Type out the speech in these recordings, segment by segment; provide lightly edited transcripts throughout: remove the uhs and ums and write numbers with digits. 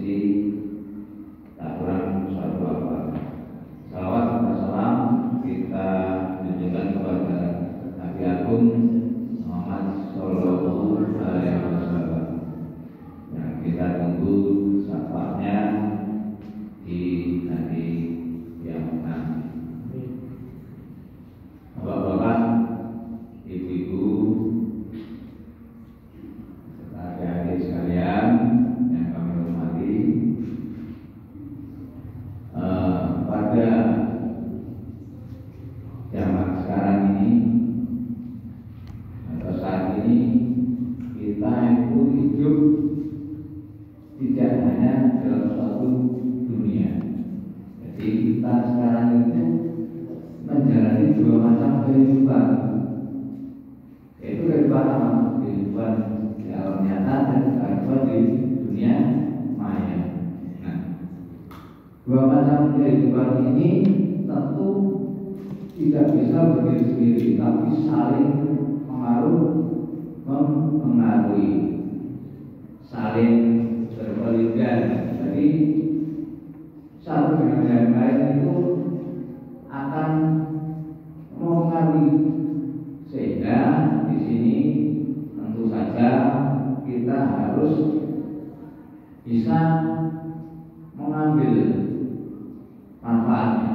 isi tak kurang satu apa. Salawat serta salam kita tunjukkan kepada Nabi Agung Muhammad Sallallahu Alaihi Wasallam yang kita tunggu syafaatnya di hari yang nanti. Bapak-bapak, ibu-ibu, adik-adik sekalian yang kami hormati, pada zaman sekarang ini atau saat ini kita itu hidup tidak hanya dalam suatu dunia. Jadi kita sekarang itu menjalani dua macam kehidupan, yaitu kehidupan apa? Kehidupan di alam nyata dan kehidupan di dunia maya. Nah, dua macam kehidupan ini tentu tidak bisa berdiri sendiri, tapi saling mempengaruhi, saling berkelindan. Jadi satu dengan yang lain itu akan mempengaruhi, sehingga di sini tentu saja kita harus bisa mengambil manfaatnya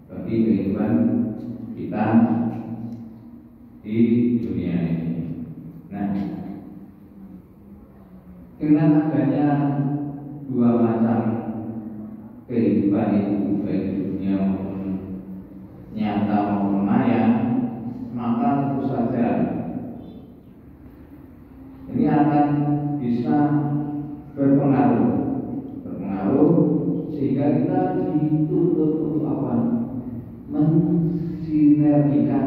bagi kehidupan kita di dunia ini. Nah, dengan adanya dua macam kehidupan itu, baik di dunia maupun nyata maupun maya, maka tentu saja ini akan bisa berpengaruh sehingga kita dituntut untuk apa? Mensinergikan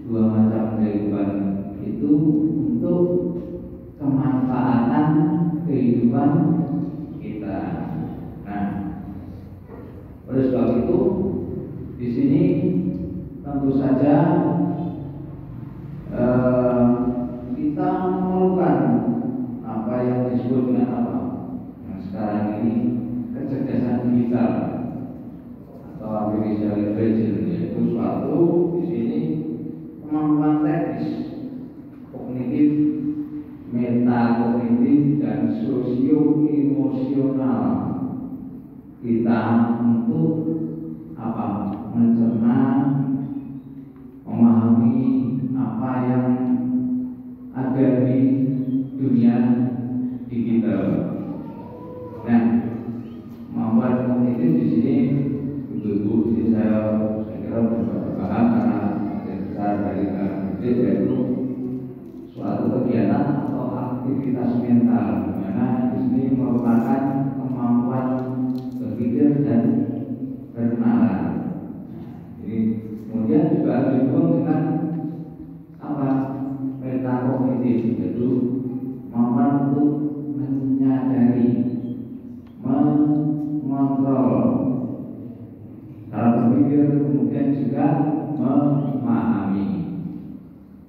dua macam kehidupan itu untuk kemanfaatan kehidupan kita. Nah, oleh sebab itu di sini tentu saja kita memerlukan apa yang disebut dengan apa? Yang sekarang ini kecerdasan digital atau artificial intelligence, yaitu suatu di sini kemampuan teknis, kognitif, metakognitif dan sosio-emosional kita untuk apa? Mencerna, memahami apa yang ada di dunia digital. Nah, kemampuan kognitif di sini, ibu-ibu, ini saya kira berpaham karena besar dari kognitif, yaitu suatu kegiatan atau aktivitas mental, di mana di sini merupakan kemampuan berpikir dan berkenalan. Jadi kemudian juga didukung dengan apa? Metakognitif, yaitu kemampuan untuk menyadari, mengontrol cara berpikir, kemudian juga memahami.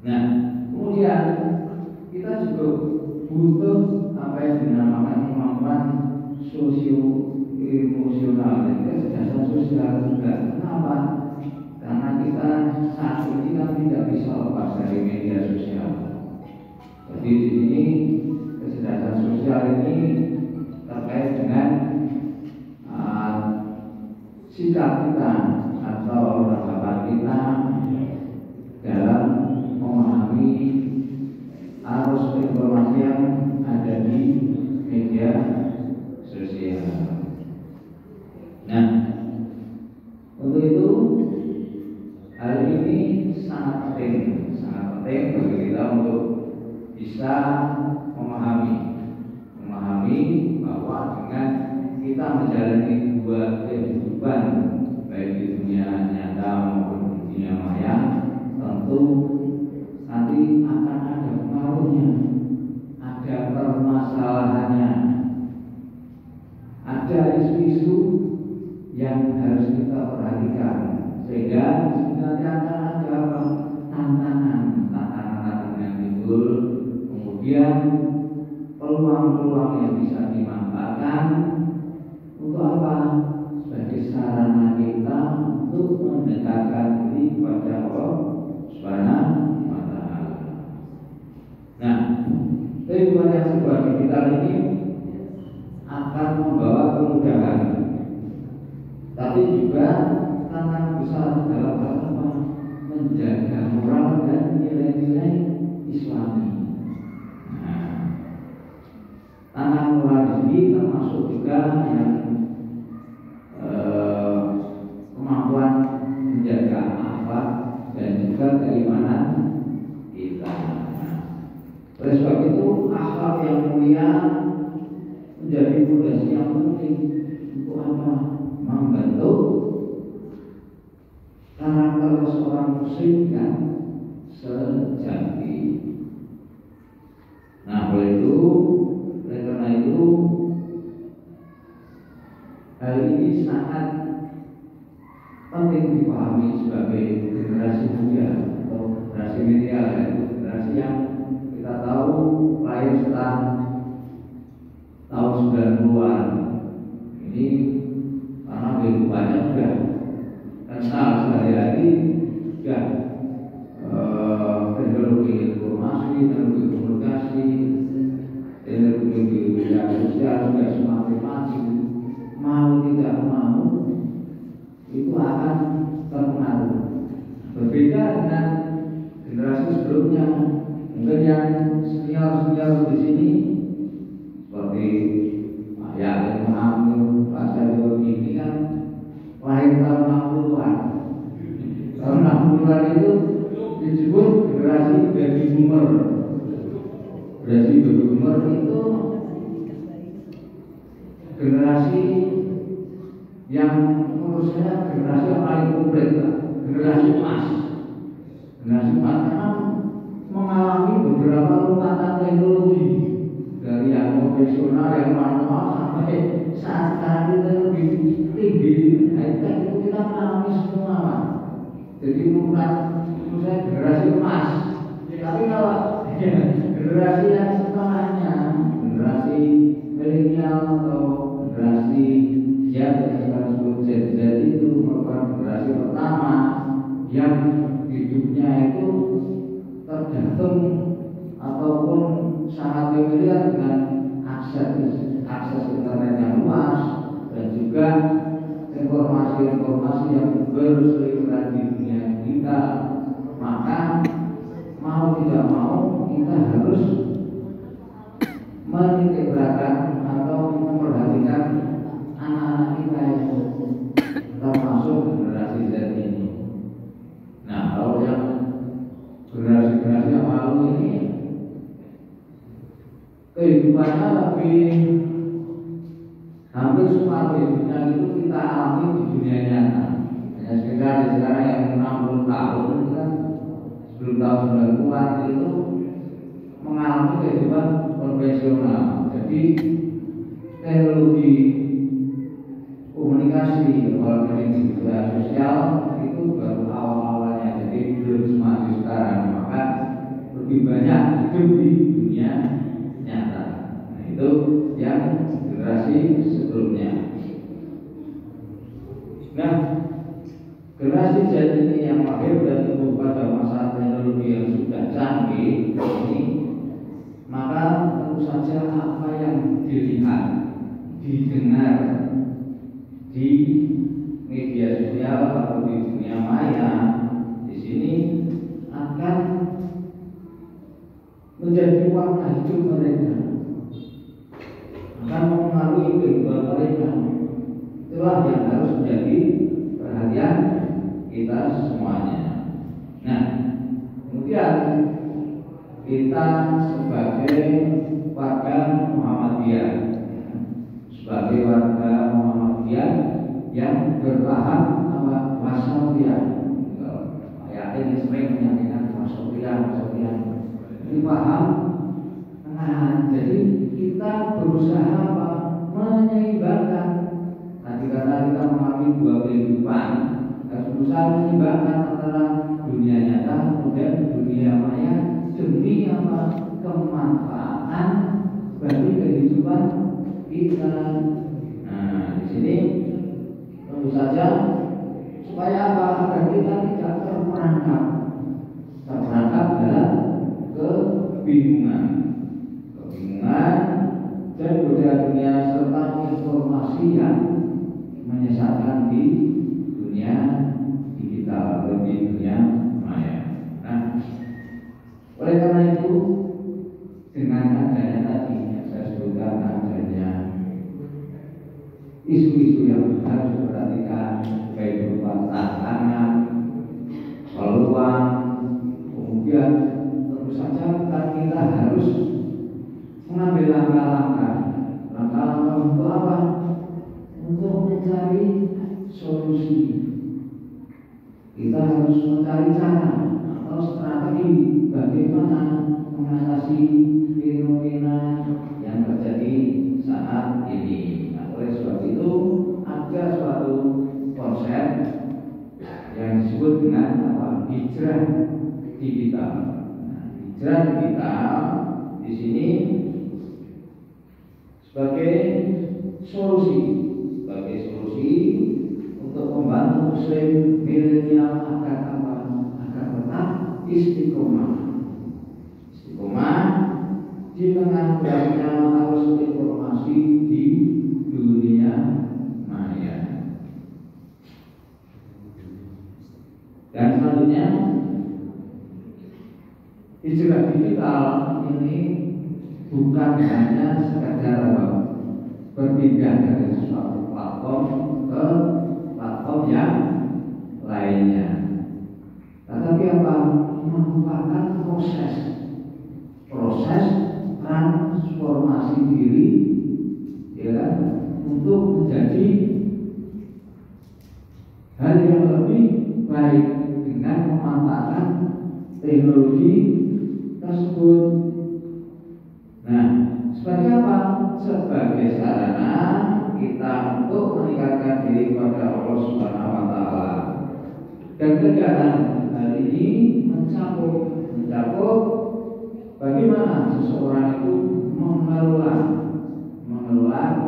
Nah, kemudian kita juga butuh apa yang dinamakan kemampuan sosio-emosional, dan kecerdasan sosial juga. Kenapa? Karena kita saat ini kan tidak bisa lepas dari media sosial. Jadi di sini kecerdasan sosial ini terkait dengan sikap kita atau tanggapan kita dalam memahami arus informasi yang ada di media sosial. Nah, untuk itu hal ini sangat penting bagi kita untuk bisa memahami bahwa dengan kita menjalani dua kehidupan, baik di dunia nyata maupun di dunia maya, tentu nanti akan ada pengaruhnya, ada permasalahannya, ada isu-isu yang harus kita perhatikan, sehingga nanti akan ada tantangan yang timbul, kemudian peluang-peluang yang bisa dimanfaatkan yang serba digital ini akan membawa kemudahan, tapi juga tantangan besar dalam hal menjaga moral dan nilai-nilai Islami. Nah, tantangan moral di sini termasuk juga yang kemampuan menjaga akhlak dan juga keimanan kita. Oleh sebab itu, akhlak yang mulia menjadi fondasi yang penting untuk apa? Membentuk karakter seorang muslim yang sejati. Nah, oleh karena itu hal ini sangat penting dipahami sebagai generasi muda atau generasi milenial, generasi yang kita tahu lahir setelah tahun 90-an. Ini karena kehidupannya sudah kenal sehari-hari, sudah teknologi informasi, teknologi komunikasi, teknologi media sosial sudah semakin maju. Mau tidak mau itu akan terpengaruh. Berbeda dengan generasi sebelumnya, mungkin yang senior di sini seperti Pak Yakin Amir, Pak Sadio ini kan lahir tahun 60-an. Tahun 60-an itu disebut generasi baby boomer. Generasi baby boomer itu generasi yang menurut saya generasi yang paling komplit, generasi emas. Generasi emas memang mengalami beberapa lompatan teknologi dari yang konvensional, yang manual sampai saat sekarang kita lebih tinggi high-tech itu kita mengalami semua, Pak. Jadi bukan menurut saya generasi emas. Tapi kalau generasi yang setelahnya, generasi milenial atau generasi yang sekarang disebut Z itu merupakan generasi pertama yang hidupnya itu tergantung ataupun sangat familiar dengan akses internet yang luas dan juga informasi-informasi yang berseliweran di dunia kita. Maka mau tidak mau kita harus menitikberatkan atau memperhatikan anak-anak kita itu, termasuk generasi Z ini. Nah, kalau yang generasi yang lalu ini kehidupannya lebih hampir semua hidupnya itu kita alami di dunia nyata. Hanya sekitar sekarang yang 60 tahun itu kan sebelum tahun 90-an itu mengalami kehidupan konvensional. Jadi teknologi komunikasi melalui media sosial itu baru awal-awalnya, jadi belum semaju sekarang. Maka lebih banyak hidup di dunia nyata. Nah, itu yang generasi sebelumnya. Nah, generasi Z ini yang lahir dan tumbuh pada masa teknologi yang sudah canggih ini, maka tentu saja apa yang dilihat, didengar di media sosial atau di dunia maya di sini akan menjadi warna hidup mereka, akan mempengaruhi kehidupan mereka. Itulah yang harus menjadi perhatian kita semuanya. Nah, kemudian kita sebagai warga Muhammadiyah, sebagai warga Muhammadiyah yang berpaham wasatiyah, ayat ini sering menyampaikan wasatiyah ini paham. Nah, jadi kita berusaha menyeimbangkan. Tadi kata kita mengalami dua kehidupan, harus berusaha menyeimbangkan antara dunia nyata dan dunia maya demi apa? Kemanfaatan bagi kehidupan kita. Nah, di sini tentu saja supaya apa? Agar kita tidak terperangkap dalam kebingungan budaya dunia serta informasi yang menyesatkan di dunia digital atau di dunia maya. Nah, oleh karena itu dengan adanya tadi yang saya sebutkan, adanya isu-isu yang harus diperhatikan baik berupa tantangan, peluang, kemudian tentu saja kita harus mengambil langkah-langkah untuk apa? Untuk mencari solusi. Kita harus mencari cara atau strategi bagaimana mengatasi fenomena yang terjadi saat ini. Nah, oleh sebab itu ada suatu konsep yang disebut dengan apa? Hijrah digital. Nah, hijrah digital di sini sebagai solusi untuk membantu muslim milenial agar apa? Agar tetap istiqomah di tengah beragamnya arus informasi di dunia maya. Dan selanjutnya, hijrah digital ini bukan hanya sekadar berpindah dari suatu platform ke platform yang lainnya, tetapi apa? Merupakan proses transformasi diri, ya kan, untuk menjadi hal yang lebih baik dengan memanfaatkan teknologi tersebut. Nah, sebagai apa? Sebagai sarana kita untuk meningkatkan diri kepada Allah Subhanahu wa Ta'ala. Dan kegiatan hari ini mencakup bagaimana seseorang itu mengelola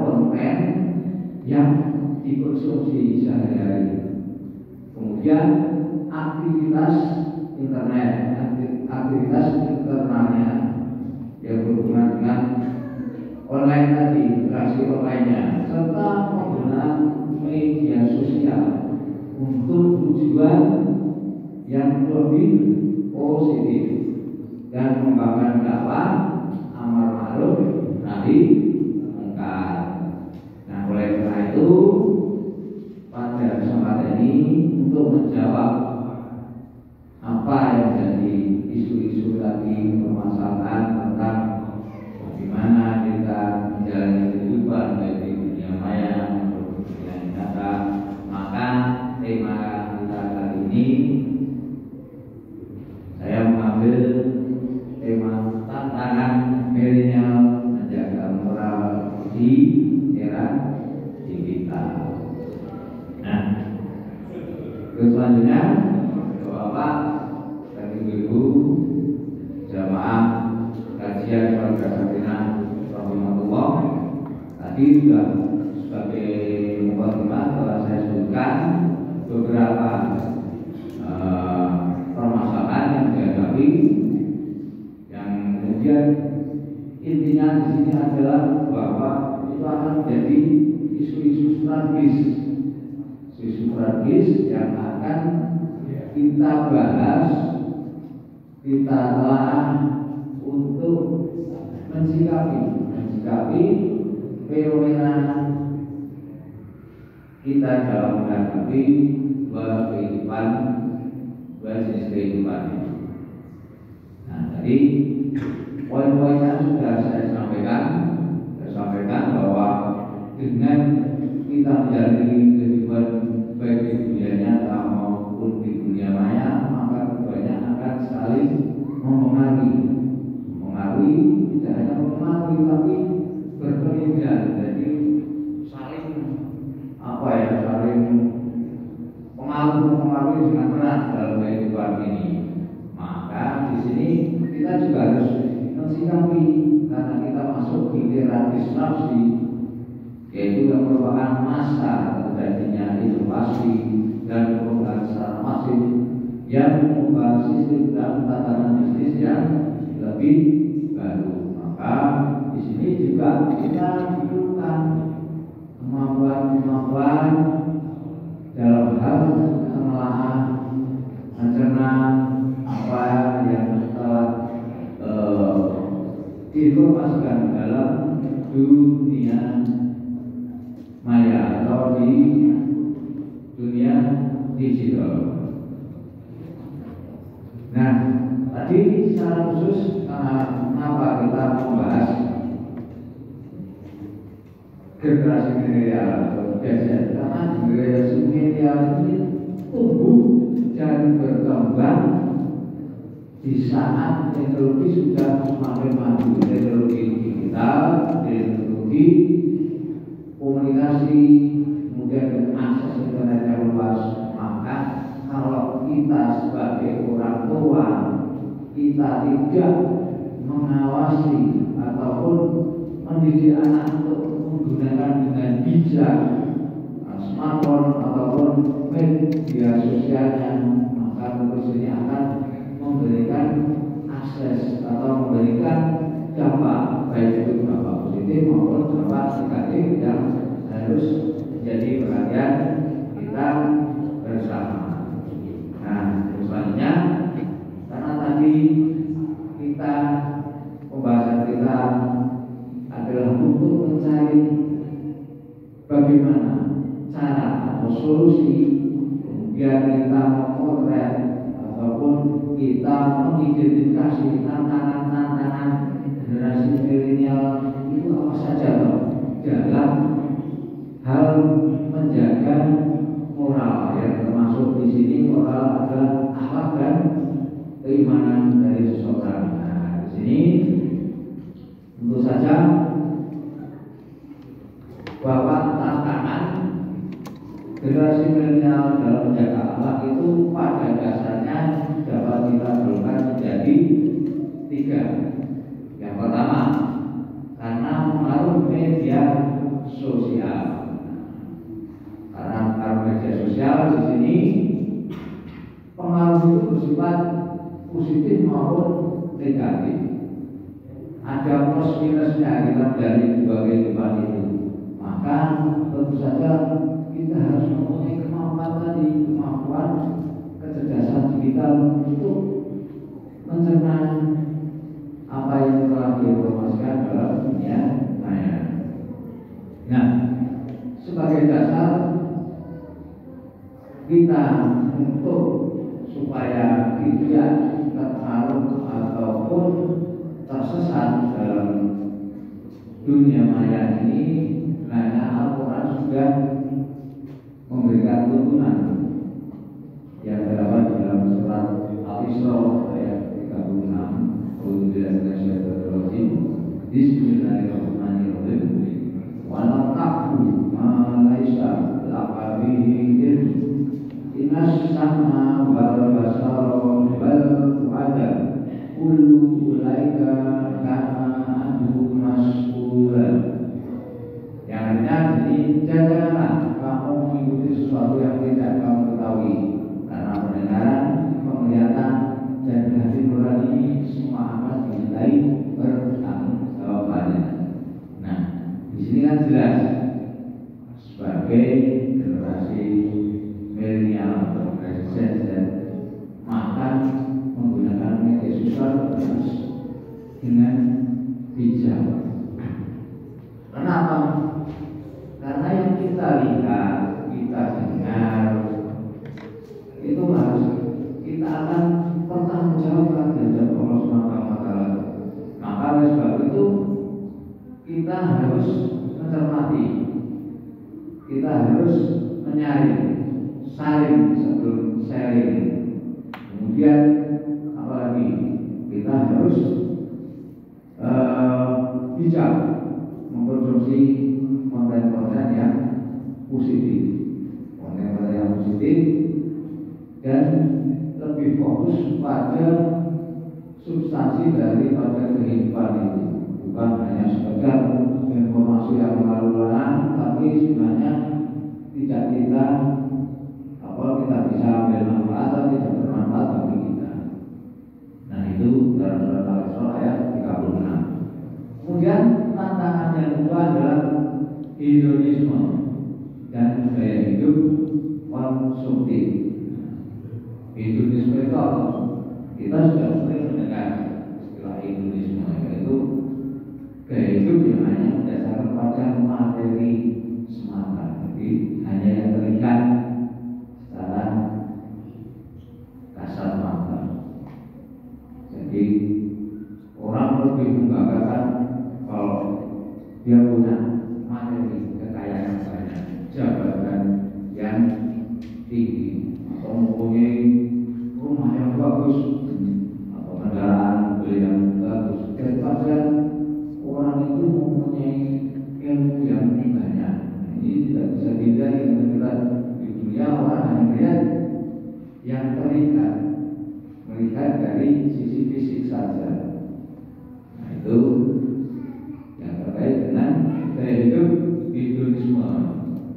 konten yang dikonsumsi sehari-hari. Kemudian aktivitas internalnya yang berhubungan dengan online tadi, interaksi online-nya, serta penggunaan media sosial untuk tujuan yang lebih positif dan mengembangkan dakwah amar ma'ruf nahi mungkar. Nah, oleh karena itu pada kesempatan ini untuk menjawab apa yang jadi isu-isu tadi, permasalahan tentang bagaimana kita menjalani kehidupan baik di dunia maya maupun di dunia nyata, maka tema kita kali ini saya mengambil tema tantangan milenial menjaga moral di era digital. Nah, selanjutnya Bapak dan Ibu jamaah kajian keluarga Sakinah rahimahullah, tadi sudah sebagai mukadimah telah saya sebutkan beberapa permasalahan yang dihadapi, yang kemudian intinya di sini adalah bahwa itu akan menjadi isu-isu strategis yang akan kita bahas, kita telah untuk mensikapi fenomena kita dalam menghadapi dua jenis kehidupan ini. Nah, tadi poin-poinnya sudah saya sampaikan bahwa dengan kita menjalani kehidupan baik di dunia nyata maupun di dunia maya, maka keduanya akan saling mempengaruhi, tidak hanya mempengaruhi tapi berkelindan, jadi saling pengaruh dengan berat dalam kehidupan ini. Maka di sini kita juga harus mensikapi, karena kita masuk di era disrupsi, yaitu yang merupakan masa terjadinya inovasi dan perubahan secara masif yang mengubah sistem dan tatanan bisnis yang lebih baru. Maka di sini juga juga kita butuhkan kemampuan dalam hal menelaah, mencerna apa yang telah diinformasikan dalam dunia maya atau di dunia digital. Nah, tadi secara khusus kenapa kita membahas generasi milenial atau biasa, karena generasi milenial ini tumbuh dan berkembang di saat teknologi sudah semakin maju, teknologi digital, teknologi komunikasi, kemudian akses internet yang luas. Maka kalau kita sebagai orang tua kita tidak mengawasi ataupun mendidik anak untuk menggunakan dengan bijak smartphone ataupun media sosialnya, maka tentu ini akan memberikan akses atau memberikan dampak, baik itu dampak positif maupun dampak negatif yang harus menjadi perhatian kita bersama. Nah, selanjutnya, karena tadi kita pembahasan kita adalah untuk mencari bagaimana cara atau solusi, kemudian kita memotret ataupun kita mengidentifikasi tantangan-tantangan generasi milenial itu apa saja dalam hal menjaga moral, yang termasuk di sini moral adalah akhlak dan keimanan dari seseorang. Nah, di sini tentu saja bahwa tantangan generasi milenial dalam menjaga akhlak itu pada dasarnya dapat kita golongkan menjadi 3. Yang pertama, karena pengaruh media sosial. Karena pengaruh media sosial di sini pengaruh itu bersifat positif maupun negatif. Ada plus minusnya kita dari dua kehidupan itu. Maka tentu saja kita harus mempunyai kemampuan tadi, kemampuan kecerdasan digital untuk mencerna apa yang telah diinformasikan dalam dunia maya. Nah, sebagai dasar kita untuk supaya tidak terpengaruh ataupun tersesat dalam dunia maya ini, karena Al-Quran sudah memberikan tuntunan yang terdapat di dalam surat Al-Isra ayat 36. Bismillahirrahmanirrahim. Wa la taqfu ma laisa laka bihi ilm. Innas sama wal basara wal fuada kullu ulaika kana anhu mas'ula. Yang artinya, jadi janganlah kamu mengikuti sesuatu yang tidak kamu ketahui, karena pendengaran, penglihatan, dan hati nurani ini semua akan dimintai pertanggungjawabannya. Nah, di sini kan jelas sebagai generasi milenial atau generasi Z, maka menggunakan media sosial harus dengan bijak. Kenapa? Karena yang kita lihat, kita dengar, itu harus kita akan pertanggungjawabkan terhadap Allah SWT. Maka oleh sebab itu kita harus mencermati, kita harus menyaring, saling sebelum sharing. Kemudian apalagi kita harus bijak mengkonsumsi konten-konten yang positif, konten-konten yang positif, dan lebih fokus pada substansi daripada kehidupan itu, bukan hanya sekedar informasi yang lalu-lalang, tapi sebenarnya tidak kita bisa ambil manfaat atau tidak bermanfaat bagi kita. Nah, itu dalam surat Al-Isra ayat 36. Kemudian tantangan yang kedua adalah hedonisme dan gaya hidup konsumtif. Hedonisme itu apa? Kita sudah sering mendengar istilah hedonisme, yaitu gaya hidup yang hanya berdasarkan pada materi semata. Jadi hanya yang terlihat secara kasat mata. Jadi orang lebih membanggakan kalau dia punya materi, kekayaan banyak, jabatan yang tinggi, atau mempunyai rumah yang bagus, atau kendaraan mobil yang bagus, daripada orang itu mempunyai ilmu yang banyak. Ini tidak bisa dihindari dengan kita di dunia. Orang hanya melihat yang terlihat, melihat dari sisi fisik saja. Nah, itu yang terkait dengan gaya hidup hedonisme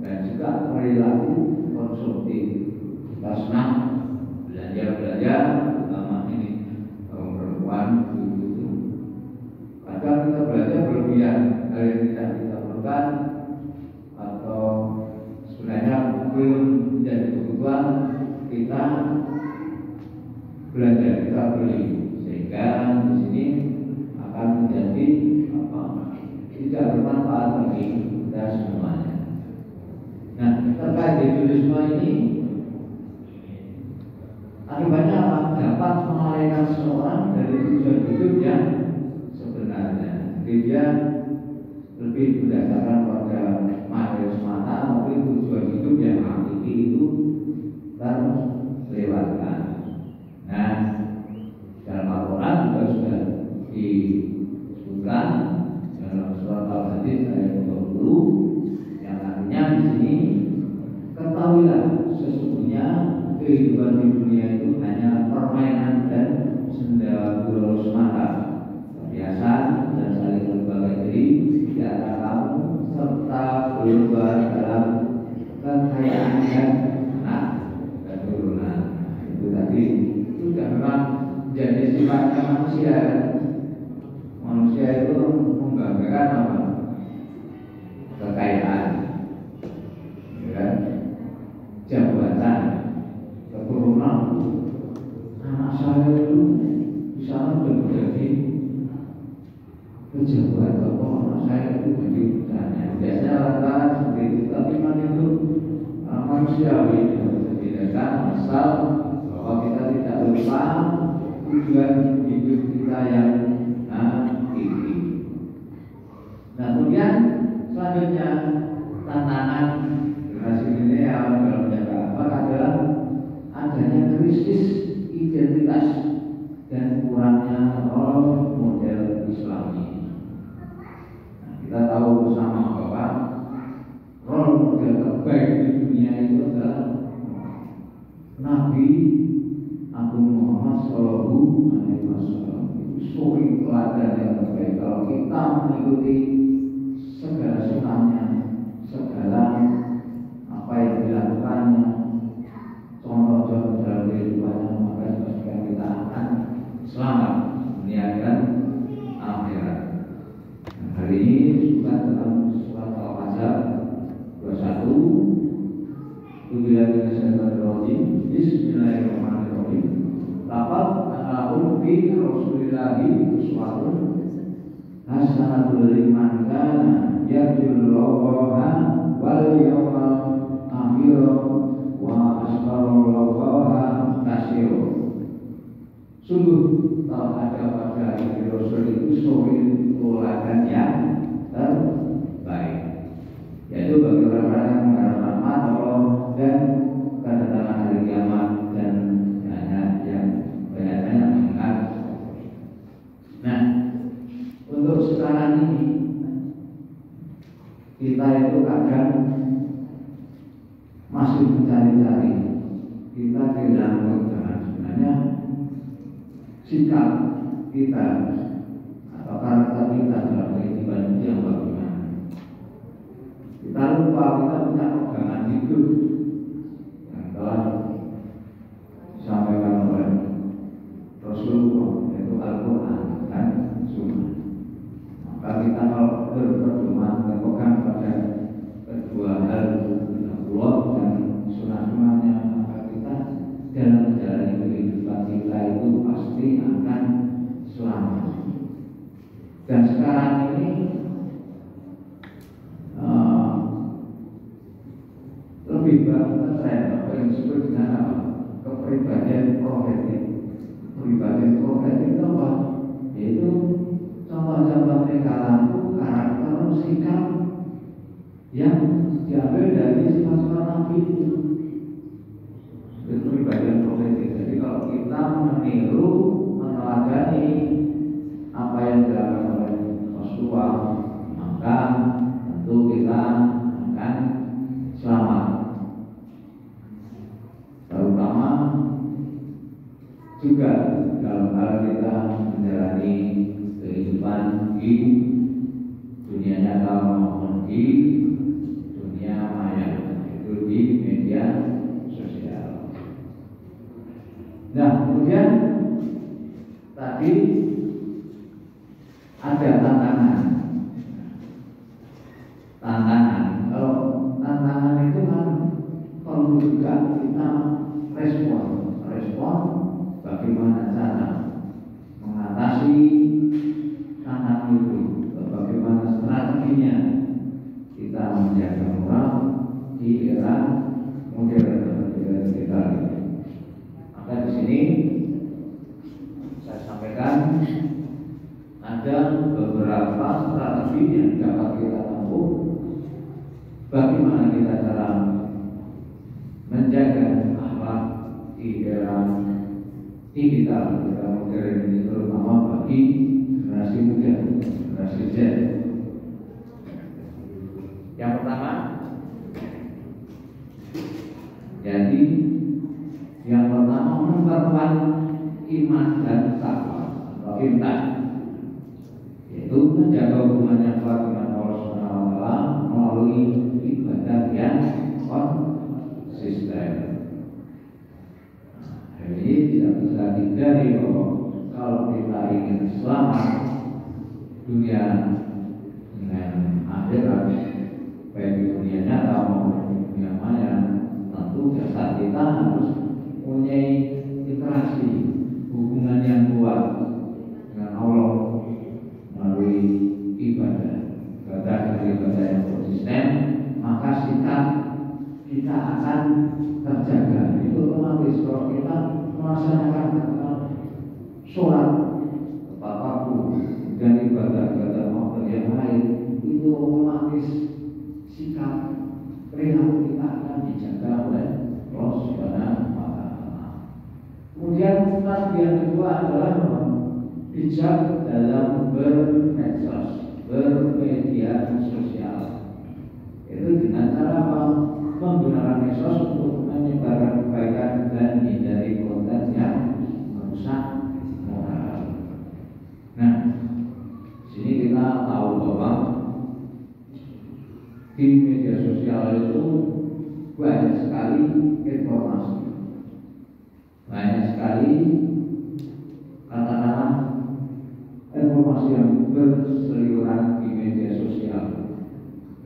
dan juga perilaku konsumtif. Kita senang belanja, terutama ini kaum perempuan itu. Kadang kita belanja berlebihan, hal yang tidak kita perlukan atau sebenarnya belum menjadi kebutuhan, kita belanja, kita beli, sehingga di sini akan menjadi tidak bermanfaat bagi kita semuanya. Nah, terkait hedonisme ini akibatnya apa? Dapat mengalihkan seseorang dari tujuan hidup yang sebenarnya. Jadi dia lebih berdasarkan pada materi semata, mungkin tujuan hidup yang hakiki itu terlewatkan. Nah, dalam Al-Quran juga sudah disebutkan dalam surat Al-Hadid ayat 20 yang artinya di sini, ketahuilah sesungguhnya kehidupan di dunia itu hanya permainan dan senda gurau semata, perhiasan dan saling berbagai diri di antara kamu, serta berlomba dalam kekayaan dan anak keturunan. Itu tadi sudah memang jadi sifatnya manusia. Manusia itu membanggakan apa? Kekayaan, ya, jabatan, keturunan. Anak saya itu bisa menjadi pejabat, atau anak saya itu menjadi petani. Biasanya lantaran seperti itu, tapi kan itu manusiawi, tidak asal bahwa kita tidak lupa tujuan hidup kita yang hakiki. Nah, kemudian selanjutnya tantangan generasi milenial dalam menjaga akhlak adalah adanya krisis identitas dan kurangnya role model Islami. Nah, kita tahu bersama bahwa role model terbaik di dunia itu adalah Nabi Agung Muhammad Sallallahu Alaihi Wasallam. Itu suri teladan yang terbaik. Kalau kita mengikuti segala sunnahnya, segala apa yang dilakukannya, contoh-contoh dalam kehidupannya, maka semoga kita akan selamat dunia dan akhirat. Nah, hari ini disebutkan dalam surat Al-Ahzab 21. Bismillahirrahmanirrahim. Laqad kana fi Rasulillahi uswatun hasanatun liman kana yarjullaha wal yawmal akhir wa asqarullaha katsira. Sungguh telah ada pada diri Rasul itu suri teladan yang terbaik, yaitu bagi orang-orang yang mengharap rahmat Allah dan kedatangan hari kiamat dan yang banyak mengingat. Nah, untuk sekarang ini kita itu kadang masih mencari-cari, kita kehilangan kebenaran. Sebenarnya sikap kita atau karakter kita dalam kehidupan itu yang bagaimana? Kita lupa kita punya pegangan hidup yang telah disampaikan oleh Rasulullah, yaitu Al-Quran dan Sunnah. Maka kita kalau berdoa Dan sekarang ini lebih banyak tren apa yang disebut dengan apa? Kepribadian profetik. Kepribadian profetik itu apa? Yaitu contoh-contoh tingkalanku, karakter, sikap yang diambil dari sifat-sifat Nabi itu. Kepribadian profetik. Jadi kalau kita meniru, meneladani apa yang dilakukan oleh Rasulullah, maka tentu kita akan selamat. Terutama juga dalam hal kita menjalani kehidupan di dunia nyata maupun di dunia maya, itu di media sosial. Nah, kemudian tadi ada tantangan. Kalau tantangan itu kan perlu juga kita respon bagaimana cara mengatasi tantangan itu, bagaimana strateginya kita menjaga moral di era modern kita ini. Maka di sini saya sampaikan ada beberapa strategi yang dapat kita tempuh. Bagaimana kita cara menjaga akhlak di era digital, era modern ini, terutama bagi generasi muda, generasi Z. Yang pertama, jadi yang pertama memperkuat iman dan takwa atau intan, yaitu menjaga hubungan yang kuat dengan Allah Subhanahu wa Ta'ala melalui ibadah yang konsisten. Jadi tidak bisa dihindari bahwa kalau kita ingin selamat dunia dengan akhirat, baik di dunia nyata maupun di dunia maya, tentu jasad kita harus punya interaksi, hubungan yang kuat dengan Allah melalui ibadah yang konsisten. Maka sikap kita akan terjaga. Itu otomatis kalau kita melaksanakan sholat tepat waktu dan ibadah maupun yang lain, itu otomatis sikap perilaku kita akan dijaga oleh Allah Subhanahu wa Ta'ala. Kemudian strategi yang kedua adalah bijak dalam bermedsos, bermedia sosial. Itu dengan cara apa? Menggunakan medsos untuk menyebarkan kebaikan dan hindari konten yang merusak moral. Nah, sini kita tahu bahwa di media sosial itu banyak sekali informasi, banyak sekali katakanlah informasi yang berseliweran di media sosial.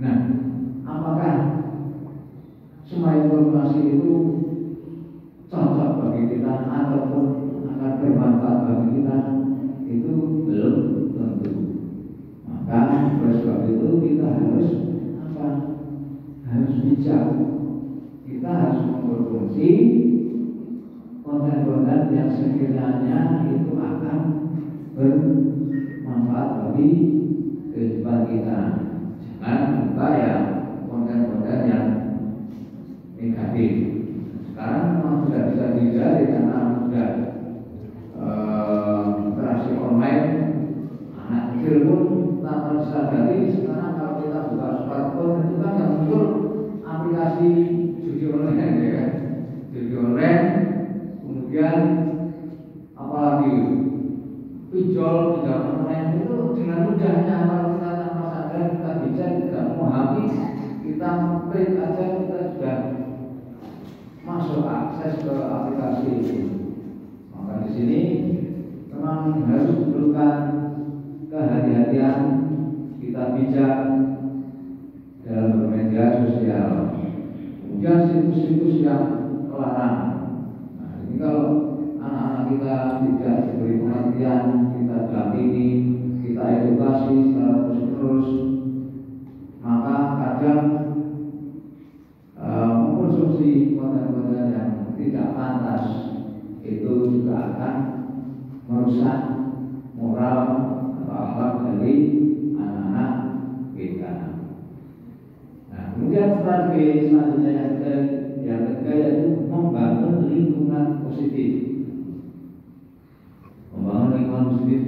Nah, apakah semua informasi itu cocok bagi kita ataupun akan bermanfaat bagi kita? Itu belum tentu. Maka oleh sebab itu kita harus harus bijak. Kita harus mengkonsumsi konten-konten yang sekiranya itu akan bermanfaat bagi kehidupan kita. Jangan lupa ya konten-konten yang negatif. Sekarang memang sudah bisa dihindari karena sudah interaksi online. Anak kecil pun tanpa disadari sekarang kalau kita buka smartphone itu kan yang muncul aplikasi judi online, ya kan? Judi online, kemudian apalagi pinjol online itu dengan mudahnya kalau kita tanpa sadar kita bisa tidak memahami, kita klik aja kita sudah masuk akses ke aplikasi itu. Maka di sini memang harus diperlukan kehati-hatian, kita bijak dalam bermedia sosial. Kemudian situs-situs yang terlarang. Nah, ini kalau anak-anak kita tidak diberi pengertian, kita dampingi, kita edukasi Kemudian strategi selanjutnya yang ketiga yaitu membangun lingkungan positif. Membangun lingkungan positif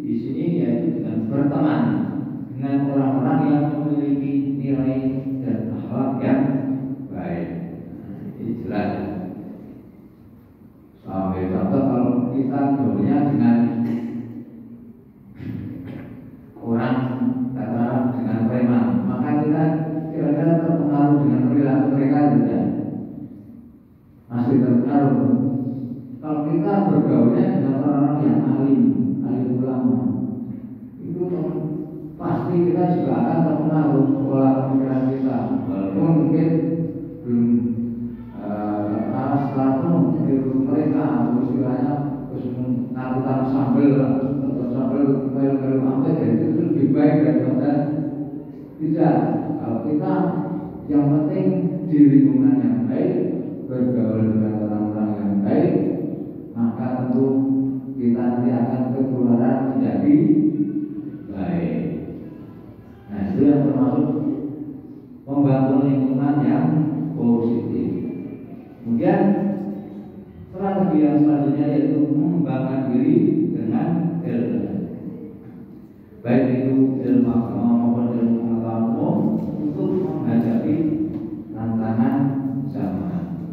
di sini yaitu dengan berteman dengan orang-orang yang memiliki nilai dan akhlak yang baik. Ini jelas. Sampai contoh kalau kita gaulnya dengan orang katakanlah dengan preman, maka kita kira-kira terpengaruh dengan perilaku mereka tidak? Masih terpengaruh. Kalau kita bergaulnya dengan orang-orang yang alim ulama, itu pasti kita juga akan terpengaruh pola pemikiran kita. Walaupun mungkin belum setelah itu mereka istilahnya narutan sambel atau sambel melu apa itu lebih baik daripada tidak. Kalau kita yang penting di lingkungan yang baik, bergaul dengan orang-orang yang baik, maka tentu kita nanti akan ketularan menjadi baik. Nah, itu yang termasuk membangun lingkungan yang positif. Kemudian strategi yang selanjutnya yaitu mengembangkan diri dengan ilmu, baik itu ilmu agama maupun ilmu pengetahuan umum, untuk menghadapi tantangan zaman.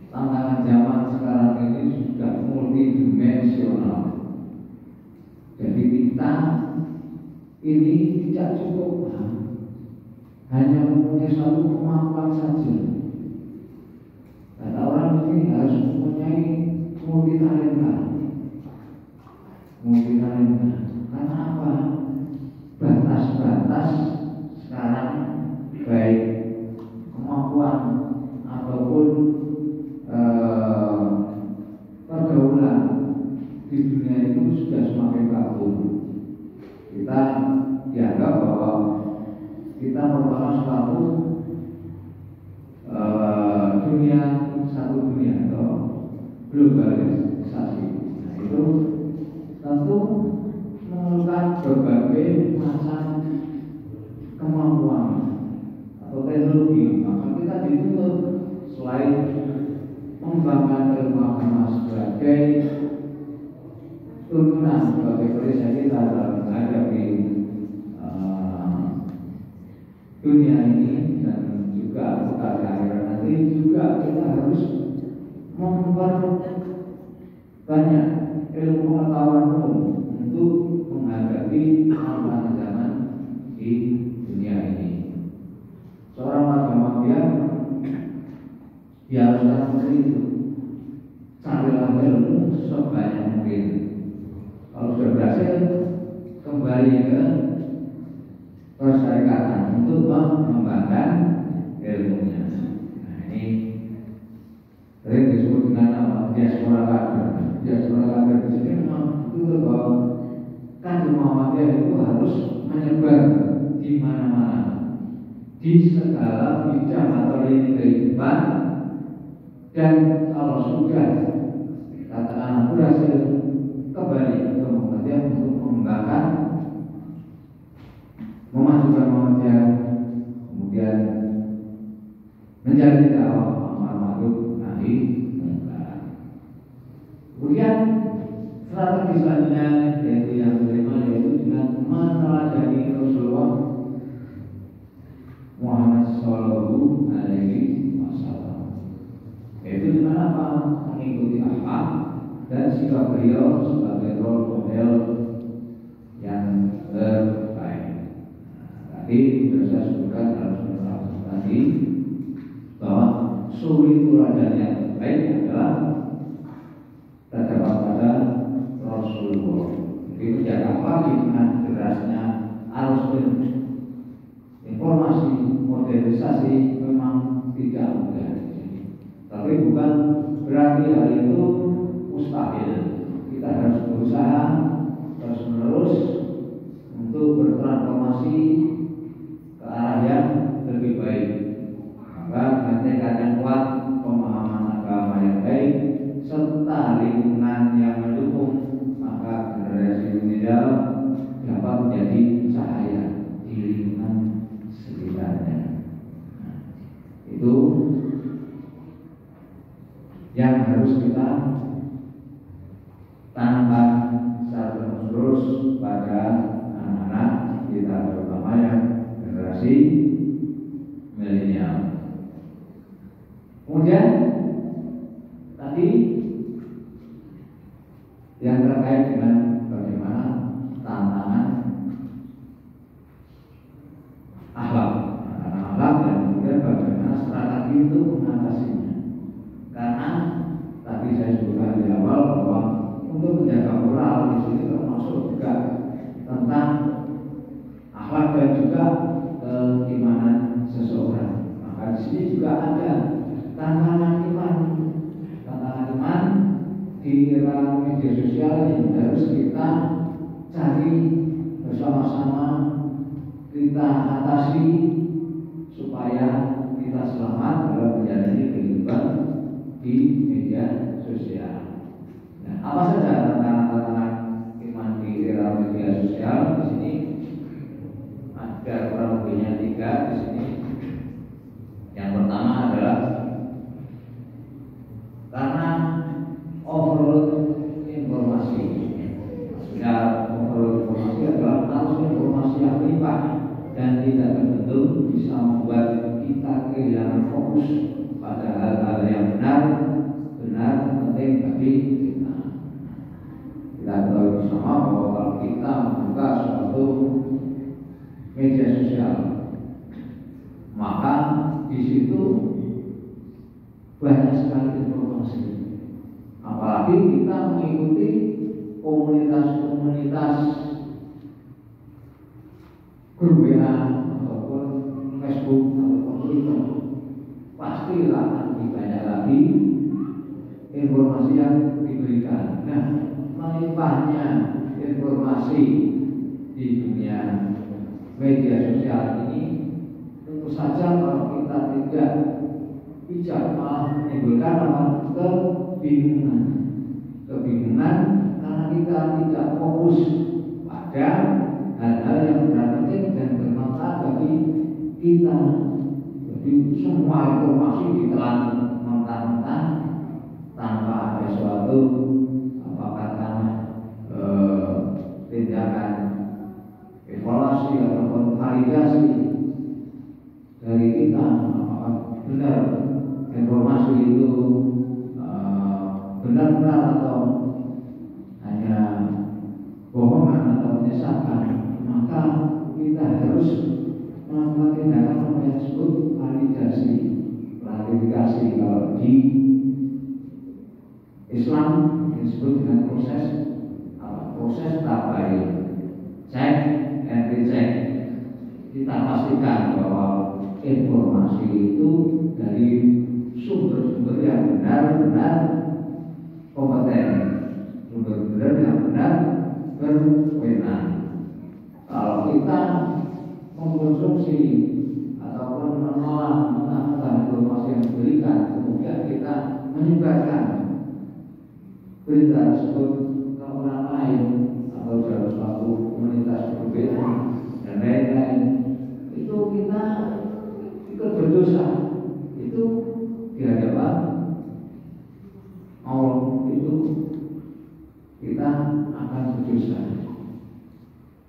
Tantangan zaman sekarang ini sudah multidimensional. Jadi kita ini tidak cukup hanya mempunyai satu kemampuan saja. Karena orang ini harus mempunyai multi talenta. Karena apa? Batas-batas sekarang baik kemampuan ataupun pergaulan di dunia itu sudah semakin baku. Kita dianggap bahwa kita merupakan suatu satu dunia atau globalisasi. Nah, itu tentu memerlukan berbagai macam kemampuan atau teknologi. Maka kita dituntut selain mengembangkan ilmu agama sebagai tuntunan sebagai perisai kita dalam menghadapi dunia ini dan juga bekal akhirat nanti, juga kita harus memperbanyak ilmu pengetahuan umum untuk menghadapi tantangan zaman di dunia ini. Seorang agama diharuskan seperti itu. Carilah ilmu sebanyak mungkin. Kalau sudah berhasil, kembali ke persyarikatan untuk mengembangkan ilmunya. Nah, ini sering disebut dengan apa? Diaspora kader. Diaspora kader di sini memang itu bahwa kader Muhammadiyah itu harus menyebar di mana-mana, di segala bidang atau lini kehidupan. Dan kalau sudah katakan berhasil, kembali ke Muhammadiyah untuk mengembangkan, memajukan Muhammadiyah, kemudian menjadi dakwah amar ma'ruf nahi munkar. Kemudian strategi selanjutnya yaitu yang kelima, yaitu dengan meneladani Rasulullah Muhammad Shallallahu Alaihi Wasallam. Yaitu dengan apa? Mengikuti akhlak dan sikap beliau sebagai role model yang terbaik. Tadi sudah saya sebutkan dalam surat tadi bahwa suri teladan yang terbaik adalah terdapat pada Rasulullah. Jadi menjaga lagi dengan derasnya arus informasi modernisasi memang tidak mudah. Tapi bukan berarti hal itu mustahil. Kita harus berusaha terus-menerus untuk bertransformasi ke arah yang lebih baik. Maka dengan tekad yang kuat, pemahaman agama yang baik, serta lingkungan yang mendukung, maka generasi milenial dapat menjadi cahaya di lingkungan sekitarnya. Nah, itu yang harus kita tanamkan secara terus pada anak-anak kita, terutama yang generasi milenial. Kemudian tadi yang terkait dengan bagaimana tantangan akhlak dan kemudian bagaimana strategi untuk mengatasinya. Karena tadi saya sebutkan di awal bahwa untuk menjaga moral di sini termasuk juga tentang akhlak dan juga keimanan seseorang. Maka di sini juga ada tantangan iman. Tantangan iman di era media sosial yang harus kita cari bersama-sama, kita atasi supaya kita selamat dalam menjalani kehidupan di media sosial. Nah, apa saja tantangan iman di era media sosial? Di sini ada kurang lebihnya 3 di sini. Yang pertama adalah karena overload informasi. Maksudnya overload informasi adalah arus informasi yang melimpah dan tidak terbentuk, bisa membuat kita kehilangan fokus pada hal-hal yang benar penting bagi kita. Kita tahu bersama bahwa kalau kita membuka suatu media sosial, maka di situ banyak sekali informasi. Apalagi kita mengikuti komunitas-komunitas grup WA ataupun Facebook ataupun Twitter, pastilah lebih banyak lagi informasi yang diberikan. Nah, melimpahnya informasi di dunia media sosial ini, tentu saja kalau kita tidak bijak malah menimbulkan kebingungan karena kita tidak fokus pada hal-hal yang benar penting dan bermanfaat bagi kita. Jadi semua informasi ditelan mentah-mentah tanpa ada suatu tindakan evaluasi ataupun validasi dari kita, apakah benar informasi itu benar-benar atau hanya bohongan atau menyesatkan. Maka kita harus melakukan tindakan apa yang disebut validasi, klarifikasi. Kalau di Islam disebut dengan proses tabayun, cek and recheck. Kita pastikan bahwa informasi itu dari sumber-sumber yang benar-benar kompeten, sumber-sumber yang benar berwenang. Kalau kita mengkonsumsi ataupun menolak mentah-mentah informasi yang diberikan, kemudian kita menyebarkan berita tersebut ke orang lain atau dalam suatu komunitas berbeda dan lain-lain, itu kita ikut berdosa. Itu di hadapan Allah itu kita akan berdosa.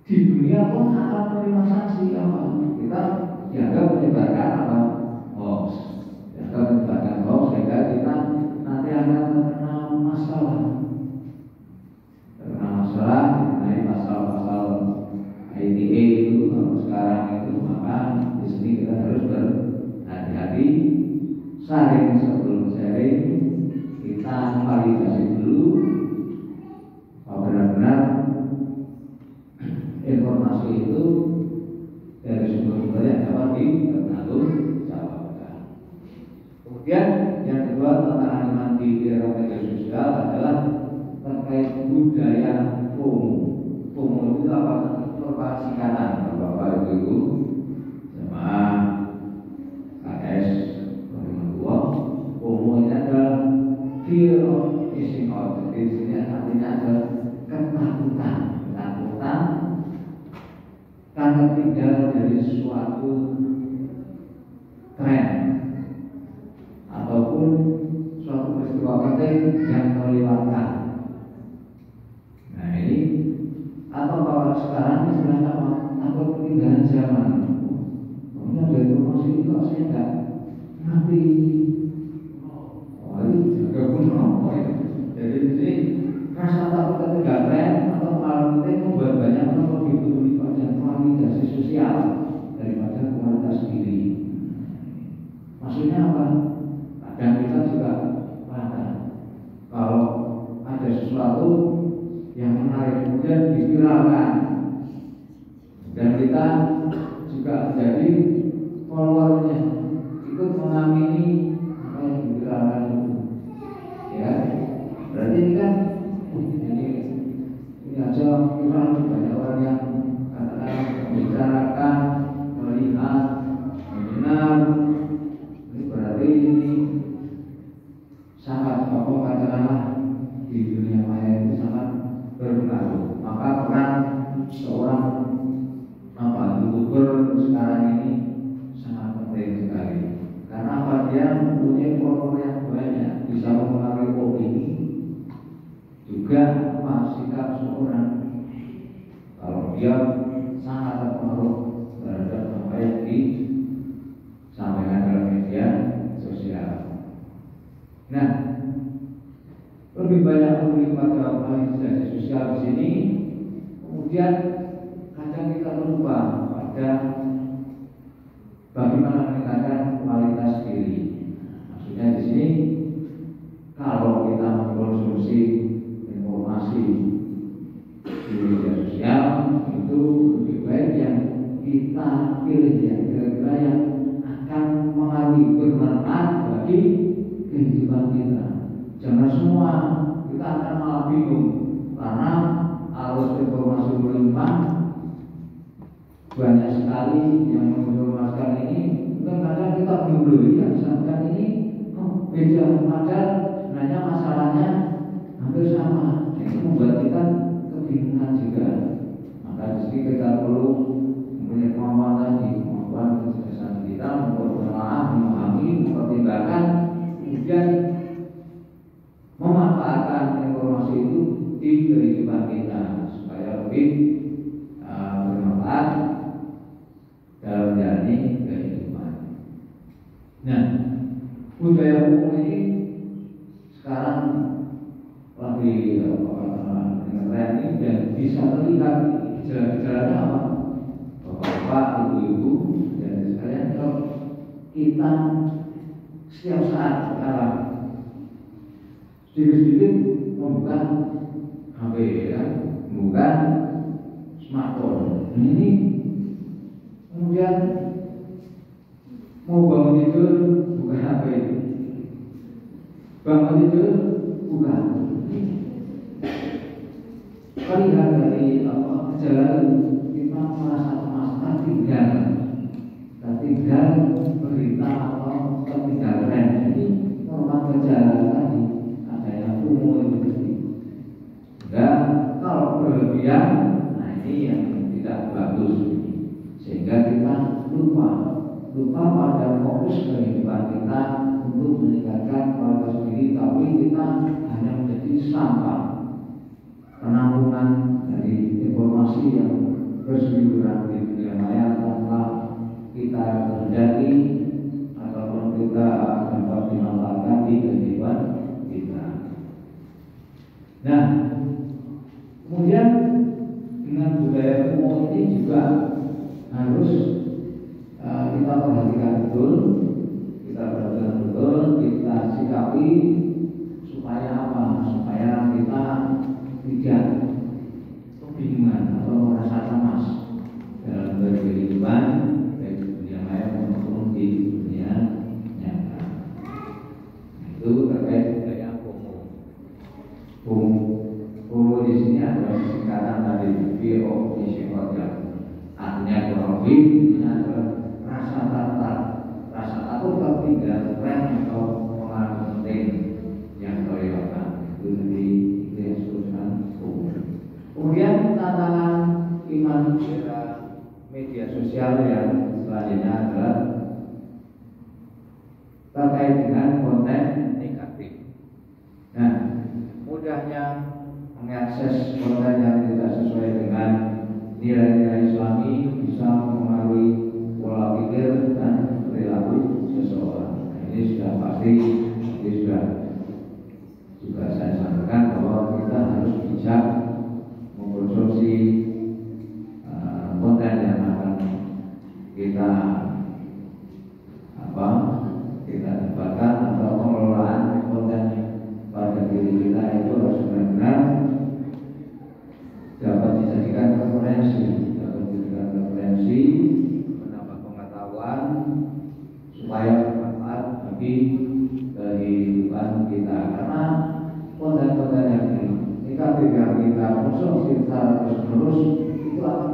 Di dunia pun akan menerima sanksi apa? Kita dianggap menyebarkan apa? Hoax. Dianggap menyebarkan hoax sehingga kita nanti akan terkena masalah. Mengenai pasal-pasal ITE itu kalau sekarang itu, maka di sini kita harus berhati-hati. Sharing sebelum sharing, kita validasi dulu bahwa benar-benar informasi itu dari sumber-sumber yang dapat dipertanggungjawabkan. Kemudian yang kedua, tantangan iman di era media sosial adalah terkait budaya FOMO. FOMO itu apa? Merupakan singkatan Bapak Ibu sama KS 2002. FOMO ini adalah fear of missing out. Jadi di sini artinya adalah ketakutan karena tertinggal dari suatu tren ataupun suatu peristiwa penting yang terlewatkan. Nah ini, atau kalau sekarang istilahnya apa? Takut ketinggalan zaman. Ini ada informasi itu kok saya nggak ngerti. Oh ini juga pun apa ya? Jadi ini rasa takut ketinggalan tren atau malah penting membuat banyak orang lebih peduli pada kualitas sosial daripada kualitas diri. Maksudnya apa? Kadang kita juga kalau ada sesuatu yang menarik kemudian diviralkan dan kita juga menjadi followernya, ikut mengamini apa yang diviralkan itu, ya berarti ini kan ini aja viral, banyak orang yang katakan membicarakan, melihat, mendengar, ini berarti ini sangat katakanlah di dunia maya itu sangat berpengaruh. Maka peran seorang YouTuber sekarang ini sangat penting sekali. Karena apa? Dia mempunyai follower yang banyak, bisa mempengaruhi opini, juga sikap seorang. Kalau dia sangat terpengaruh terhadap apa yang disampaikan dalam media sosial. Nah, lebih banyak peduli pada organisasi sosial di sini, kemudian kadang kita lupa pada bagaimana meningkatkan kualitas diri. Maksudnya di sini, kalau kita mengkonsumsi informasi di media sosial itu lebih baik yang kita pilih yang kira-kira yang akan mengalami bermanfaat bagi kehidupan kita. Jangan semua, kita akan malah bingung karena arus informasi melimpah, banyak sekali yang menginformasikan ini. Kadang kita bingung, yang disampaikan ini beda, padahal sebenarnya masalahnya hampir sama. Itu membuat kita kebingungan juga. Maka di sini kita perlu mempunyai kemampuan tadi, kemampuan kecerdasan kita untuk menelaah, memahami, mempertimbangkan, kemudian memanfaatkan informasi itu di kehidupan kita supaya lebih bermanfaat dalam menjalani kehidupan. Nah, budaya hukum ini sekarang lagi tren ini dan bisa terlihat gejala-gejalanya apa? Bapak-bapak, ibu-ibu, dan sekalian kalau kita setiap saat sekarang sedikit-sedikit membuka HP, ya, membuka smartphone. Ini kemudian mau bangun tidur buka HP, bangun tidur buka. Terlihat dari gejala kita merasa cemas, tertinggal berita atau tertinggal tren. Jadi merupakan gejala tadi adanya FOMO itu. Dan kalau berlebihan, nah ini yang tidak bagus, sehingga kita lupa pada fokus kehidupan kita untuk meningkatkan kualitas diri, tapi kita hanya menjadi sampah penampungan dari informasi yang berseliweran di dunia maya tanpa kita kehendaki ataupun kita dapat dimanfaatkan di kehidupan kita. Nah, kemudian dengan budaya FOMO ini juga harus kita perhatikan betul, kita sikapi supaya apa? Supaya kita tidak kebingungan atau merasa cemas dalam berkehidupan baik di dunia maya maupun di dunia nyata. Itu terkait dengan FOMO. FOMO di sini adalah singkatan dari fear of missing out, artinya kurang lebih ini adalah rasa takut tertinggal tren atau pengalaman penting yang terlewatkan. Itu tadi yang disebutkan FOMO. Kemudian tantangan iman era media sosial yang selanjutnya adalah terkait dengan konten negatif. Nah, mudahnya mengakses konten yang tidak sesuai dengan nilai-nilai Islami bisa mempengaruhi pola pikir dan perilaku seseorang. Nah, ini sudah pasti, ini juga saya sampaikan bahwa kita harus bijak mengkonsumsi konten yang akan kita dapatkan, atau pengelolaan konten pada diri kita itu harus benar-benar dapat dijadikan referensi, menambah pengetahuan supaya bermanfaat bagi kehidupan kita. Karena konten-konten yang negatif yang kita konsumsi secara terus-menerus itu akan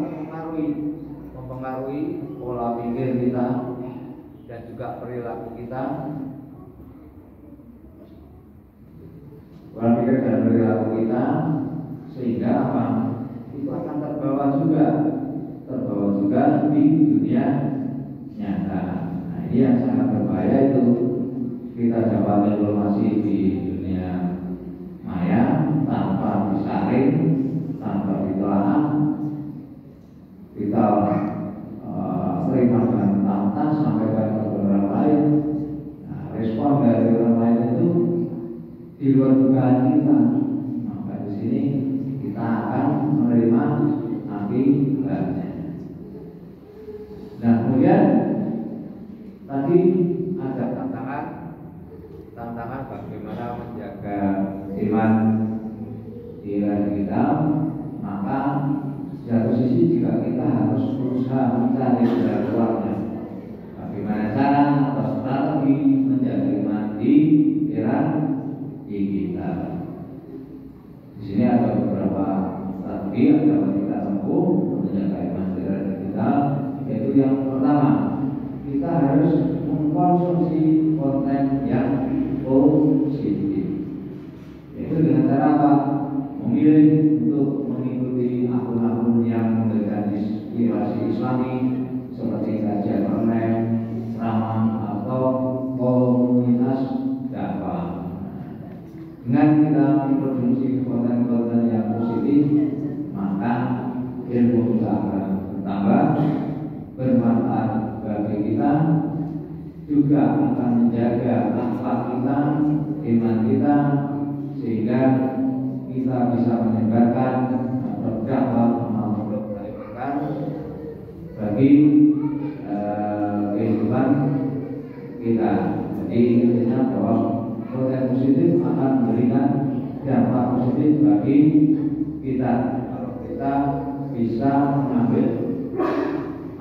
mempengaruhi pola pikir kita dan juga perilaku kita. Pola pikir dan perilaku kita, sehingga apa? Itu akan terbawa juga di dunia nyata. Nah, ini yang sangat berbahaya, itu kita dapat informasi di dunia maya tanpa disaring, tanpa ditelaah, kita terima dengan mentah sampai pada orang lain. Nah, respon dari orang lain itu di luar dugaan kita, maka di sini kita akan menerima akibatnya. Nah, kemudian tadi ada tantangan bagaimana menjaga iman diri kita. Maka satu sisi juga kita harus berusaha mencari jalan keluarnya. Bagaimana cara atau strategi menjaga iman di era kita. Di sini ada beberapa strategi yang dapat kita tempuh menjaga iman di era kita. Yaitu yang pertama, kita harus mengkonsumsi konten yang positif. Yaitu dengan cara apa? Memilih untuk mengikuti akun-akun yang memberikan inspirasi Islami seperti kajian online, ceramah, atau komunitas dakwah. Dengan kita memproduksi konten-konten yang positif, maka ilmu kita akan bertambah, bermanfaat bagi kita, juga akan menjaga akhlak kita, iman kita, sehingga kita bisa menyebarkan berdakwah makhluk kebaikan bagi kehidupan kita. Jadi intinya bahwa konten positif akan memberikan dampak positif bagi kita kalau kita bisa mengambil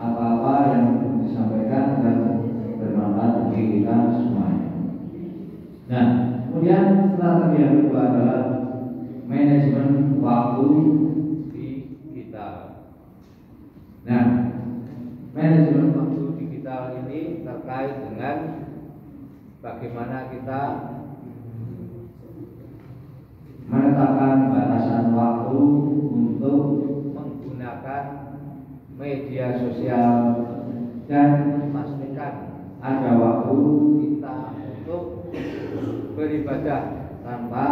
apa-apa yang disampaikan dan bermanfaat bagi kita semuanya. Nah, kemudian strategi yang kedua adalah manajemen waktu digital. Nah, manajemen waktu digital ini terkait dengan bagaimana kita menetapkan batasan waktu untuk menggunakan media sosial dan memastikan ada waktu kita untuk beribadah tanpa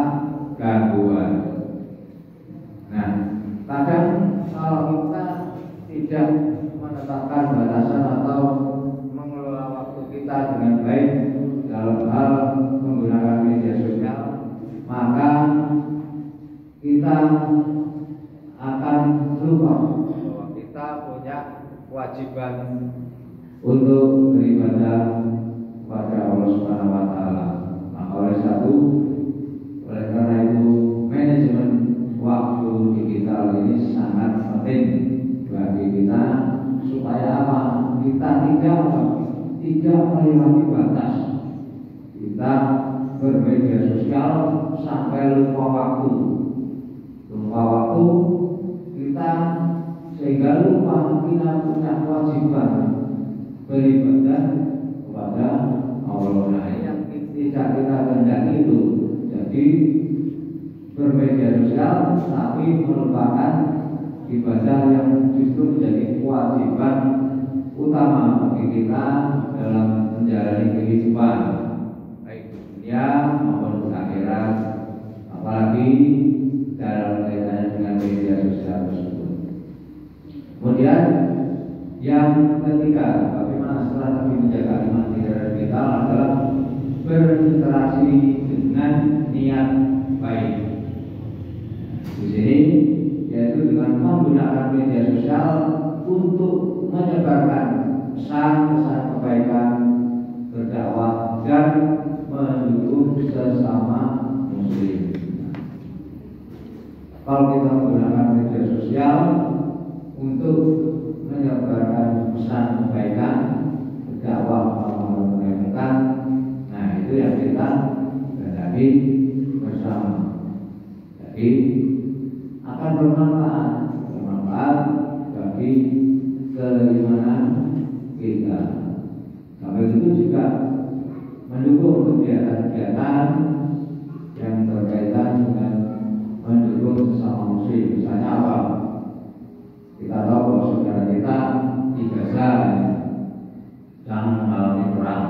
gangguan. Nah, kadang kalau kita tidak menetapkan batasan atau mengelola waktu kita dengan baik dalam hal menggunakan media sosial, maka kita akan lupa bahwa kita punya kewajiban untuk beribadah kepada Allah Subhanahu wa taala. Maka oleh karena itu manajemen waktu digital ini sangat penting bagi kita supaya apa? Kita tidak melewati batas. Kita bermedia sosial sampai lupa waktu kita, sehingga lupa kita punya kewajiban beribadah kepada Allah. Nah, yang tidak kita kehendaki itu. Jadi bermedia sosial tapi melupakan ibadah yang justru menjadi kewajiban utama bagi kita dalam menjalani kehidupan baik di dunia maupun di akhirat, apalagi dalam kaitannya dengan media sosial tersebut. Kemudian yang ketiga, bagaimana strategi menjaga iman kita adalah berinteraksi dengan niat baik. Di sini yaitu dengan menggunakan media sosial untuk menyebarkan pesan-pesan kebaikan, berdakwah dan mendukung sesama muslim. Kalau kita menggunakan media sosial untuk menyebarkan pesan kebaikan, berdakwah mengumumkan, nah itu yang kita hendaki bersama. Jadi akan bermanfaat bagi keimanan kita. Sambil itu juga mendukung kegiatan-kegiatan yang berkaitan dengan mendukung sesama muslim. Misalnya apa? Kita tahu bahwa saudara kita di Gaza yang mengalami perang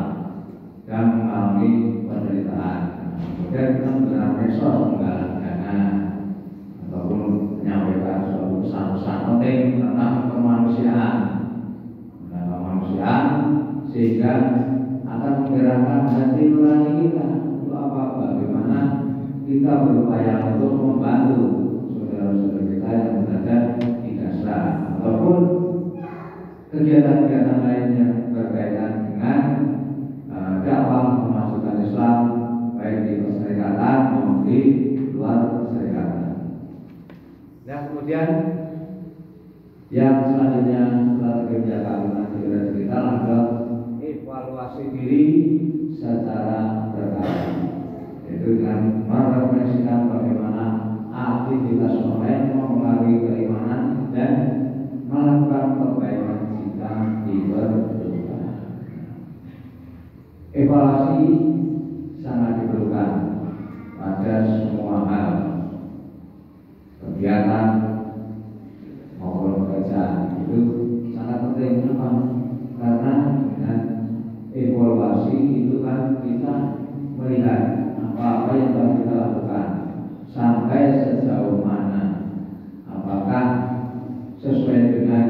dan mengalami penderitaan. Kemudian kita menggunakan medsos, menggalang dana ataupun menyampaikan suatu pesan-pesan penting tentang kemanusiaan, sehingga akan menggerakkan hati nurani kita untuk apa? Bagaimana kita berupaya untuk membantu saudara-saudara kita yang berada di Gaza, ataupun kegiatan-kegiatan lain yang berkaitan dengan dakwah memasukkan Islam baik di perserikatan maupun di luar perserikatan. Dan kemudian yang selanjutnya strategi menjaga iman kita adalah evaluasi diri secara berkala, yaitu dengan merefleksikan bagaimana aktivitas online mempengaruhi keimanan dan melakukan perbaikan jika diperlukan. Evaluasi sangat diperlukan pada semua hal, kegiatan maupun pekerjaan itu sangat penting. Kenapa? Karena dengan evaluasi itu kan kita melihat apa-apa yang telah kita lakukan sampai sejauh mana, apakah sesuai dengan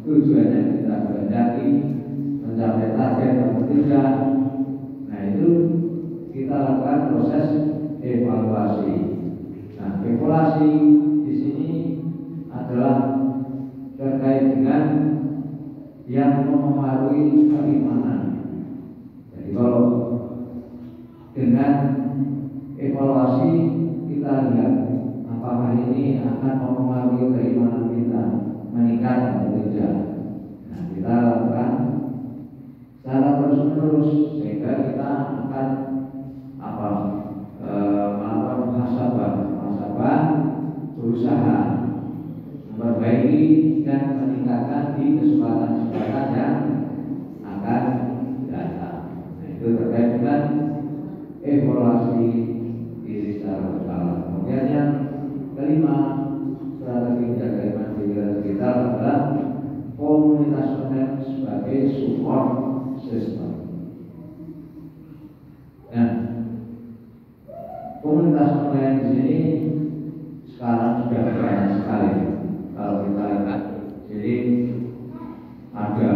tujuan yang kita kehendaki, mencapai target atau tidak. Nah itu kita lakukan proses evaluasi. Nah evaluasi di sini adalah terkait dengan yang mempengaruhi keimanan. Jadi kalau dengan evaluasi kita lihat apakah ini akan mempengaruhi keimanan kita, meningkat atau tidak. Nah kita lakukan secara terus-menerus sehingga kita akan melakukan muhasabah, berusaha memperbaiki dan meningkatkan di kesempatan-kesempatan yang akan datang. Nah, itu terkait dengan evaluasi diri secara berkala. Kemudian yang kelima, strategi menjaga iman kita adalah komunitas online sebagai support system. Nah, komunitas online di sini sekarang sudah banyak sekali. Kalau kita lihat, jadi ada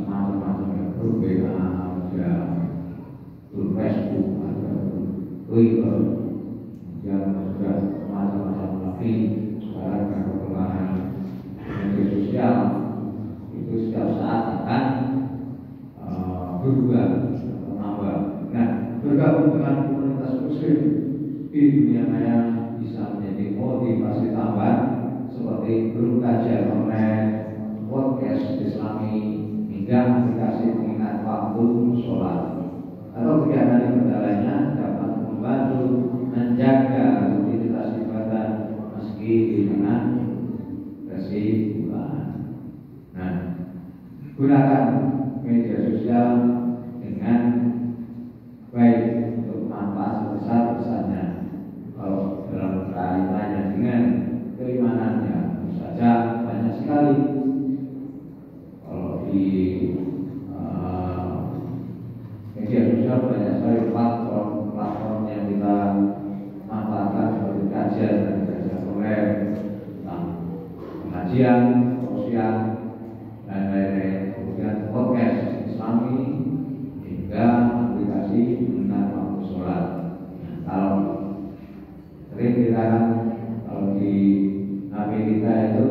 macam-macam grup WA, ada grup Facebook, ada grup Twitter, yang sudah macam-macam lagi. Sekarang dengan perkembangan media sosial itu setiap saat akan berubah atau nambah. Nah, bergabung dengan komunitas muslim di dunia maya bisa menjadi motivasi tambahan seperti grup kajian online, podcast Islami, hingga aplikasi pengingat waktu sholat atau kegiatan ibadah lainnya dapat membantu menjaga rutinitas ibadah meski di tengah kesibukan. Nah, gunakan media sosial dengan baik untuk manfaat sebesar-besarnya. Kalau dalam kaitannya dengan keimanannya saja banyak sekali. Kalau di pengajian, sosial, dan lain-lain. Kemudian podcast Islami hingga aplikasi tentang waktu sholat. Nah, kalau sering kita kan kalau di HP kita itu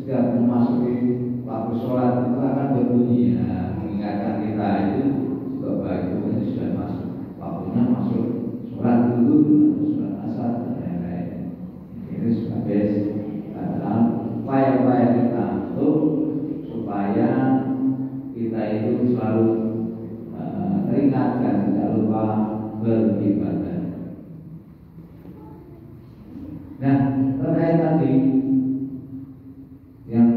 setiap memasuki waktu sholat itu akan berbunyi, mengingatkan kita itu bahwa itu sudah masuk waktunya masuk sholat dulu, sholat asar dan lain-lain. Ini sebagai adalah upaya-upaya kita untuk supaya kita itu selalu teringat dan tidak lupa beribadah. Nah, terkait tadi yang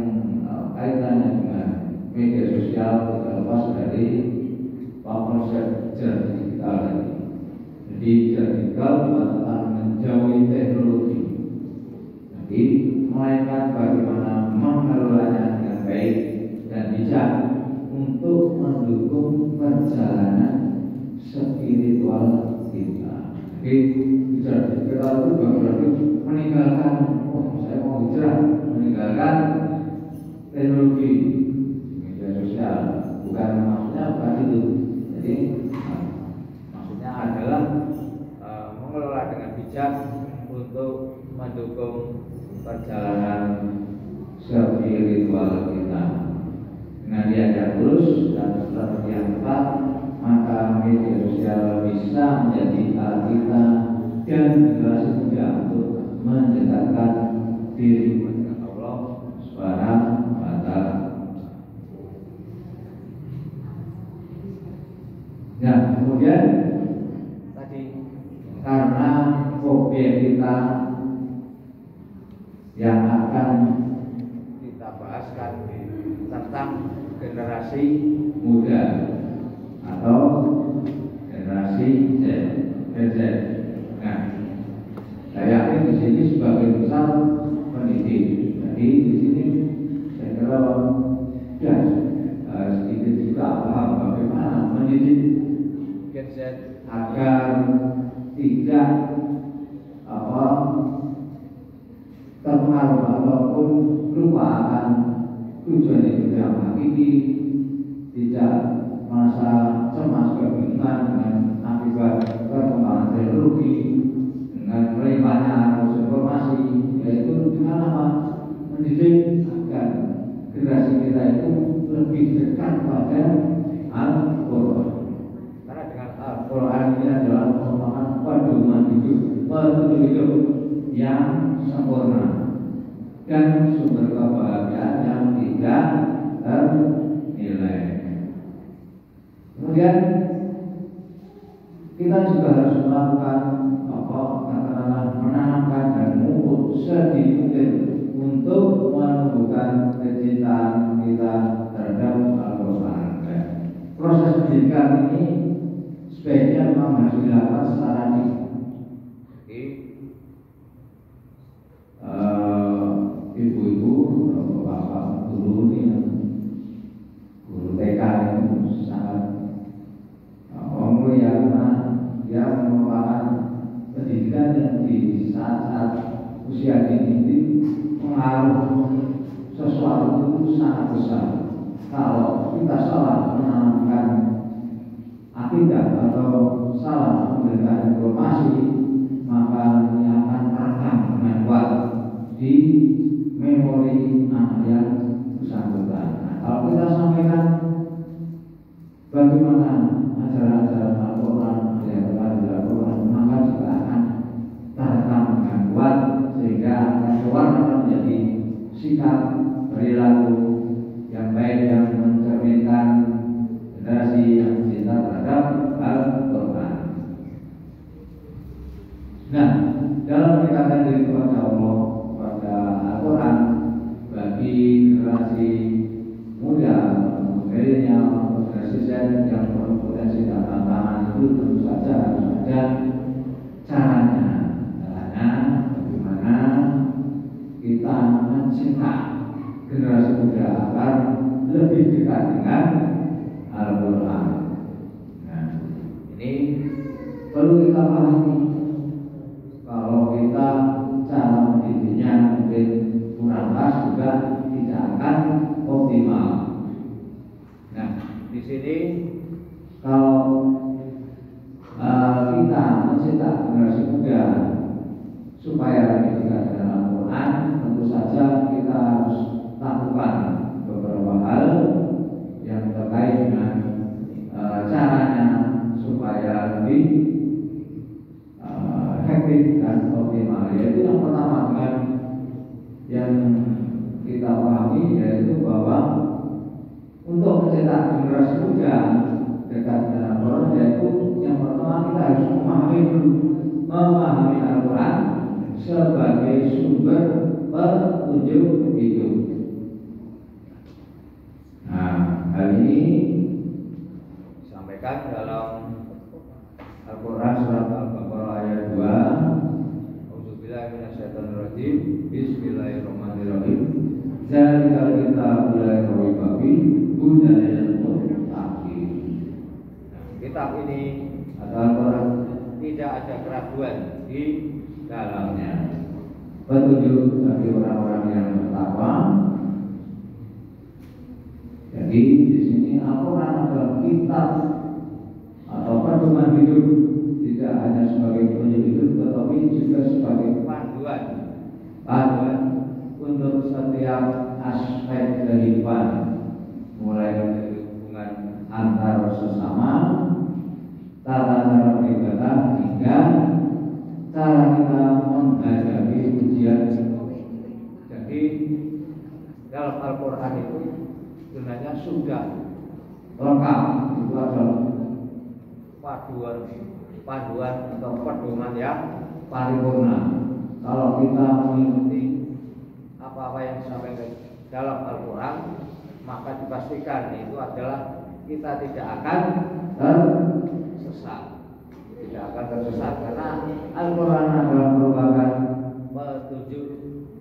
kaitannya dengan media sosial tidak lepas dari konsep digital tadi. Jadi digital bukan menjauhi teknologi, jadi melainkan bagaimana mengelolanya dengan baik dan bijak untuk mendukung perjalanan spiritual kita. Jadi digital itu bukan berarti meninggalkan, saya mau hijrah, meninggalkan teknologi media sosial, bukan maksudnya bukan itu. Jadi maksudnya adalah mengelola dengan bijak untuk mendukung perjalanan spiritual kita. Dengan diajak terus dan strategi yang tepat, maka media sosial bisa menjadi alat kita dan generasi muda untuk mendekatkan diri dengan Allah Subhanahu wa Ta'ala. Nah, kemudian tadi karena objek kita yang akan kita bahaskan tentang generasi muda atau generasi Z. Nah, saya yakin di sini sebagai besar pendidik. Jadi di sini saya kira sudah sedikit juga paham bagaimana mendidik Gen Z agar tidak terpengaruh ataupun lupa akan tujuan hidup yang hakiki, tidak merasa cemas kebingungan dengan akibat perkembangan teknologi, dengan melimpahnya arus informasi, yaitu dengan apa? Mendidik agar generasi kita itu lebih dekat pada Al-Quran. Karena dengan Al-Quran ini adalah merupakan pedoman hidup, petunjuk hidup yang sempurna dan sumber kebahagiaan yang tidak ternilai. Kemudian kita juga harus melakukan menanamkan dan memupuk sedikit mungkin untuk menumbuhkan kecintaan kita terhadap Al-Quran. Proses pendidikan ini sebaiknya memang harus dilakukan secara ibu-ibu, bapak guru ini, guru TK itu sangat mulia karena dia merupakan pendidikan yang di saat-saat usia dini pengaruh sesuatu itu sangat besar. Kalau kita salah menanamkan akidah atau salah memberikan informasi, maka ini akan terekam dengan kuat di memori anak yang bersangkutan. Nah, kalau kita sampaikan bagaimana ajaran-ajaran Al-Quran, ayat-ayat Al-Quran, maka juga akan terekam dengan kuat sehingga akan keluar menjadi sikap perilaku yang baik yang mencerminkan generasi yang cinta terhadap Al-Quran. Nah, dalam mendekatkan diri kepada Allah, kepada Al-Quran, bagi generasi muda, milenial, generasi Z yang berpotensi dan tantangan itu tentu saja harus ada caranya bagaimana kita mencinta generasi muda agar lebih dekat dengan Al-Quran. Nah, ini perlu kita pahami. Kalau kita cara mendidiknya mungkin kurang pas juga sini kalau kita mencetak generasi muda supaya lebih dekat dengan Al-Quran, tentu saja kita harus lakukan beberapa hal yang terkait dengan caranya supaya lebih efektif dan optimal. Yaitu yang pertama dengan yang kita pahami, yaitu bahwa untuk mencetak generasi muda dekat dengan Al-Quran, yaitu yang pertama kita harus memahami Al-Quran sebagai sumber petunjuk hidup. Nah, hal ini disampaikan dalam Al-Quran surat Al-Baqarah ayat 2. A'udzubillahi minasyaitonirrajim. Bismillahirrahmanirrahim. Zalikal kitabu la raiba fihi hudan lil muttaqin. Kitab ini atau Al-Quran tidak ada keraguan di dalamnya, petunjuk bagi orang-orang yang bertakwa. Jadi di sini Al-Quran adalah kitab atau pedoman hidup, tidak hanya sebagai petunjuk hidup, tetapi juga sebagai panduan untuk setiap aspek kehidupan, mulai dari hubungan antar sesama, tata cara beribadah, hingga cara kita menghadapi ujian. Jadi dalam Al-Quran itu sebenarnya sudah lengkap, itu adalah panduan atau pedoman yang paripurna. Kalau kita mengikuti apa-apa yang disampaikan dalam Al-Quran, maka dipastikan itu adalah kita tidak akan tersesat. Tidak akan tersesat karena Al-Quran adalah merupakan petunjuk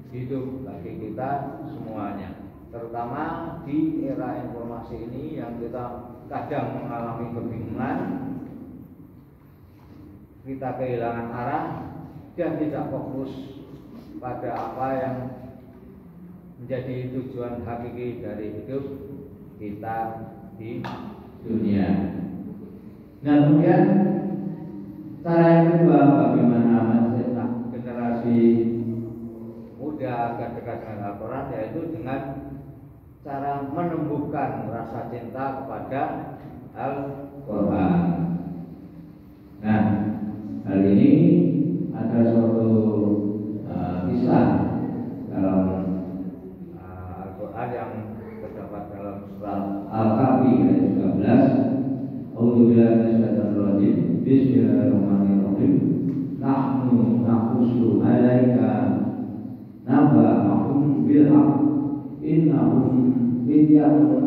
hidup bagi kita semuanya. Terutama di era informasi ini yang kita kadang mengalami kebingungan, kita kehilangan arah dan tidak fokus pada apa yang menjadi tujuan hakiki dari hidup kita di dunia. Nah, kemudian cara yang kedua, bagaimana mencetak generasi muda agar dekat dengan Al-Quran, yaitu dengan cara menumbuhkan rasa cinta kepada Al-Quran. Nah, hal ini ada suatu kisah dalam Al-Quran yang terdapat dalam surat Al-Kahfi ayat 13. A'udzubillahi minasyaitonirrajim. Bismillahirrahmanirrahim. Nahnu naqussu 'alaika naba'ahum bil haqq innahum fityatun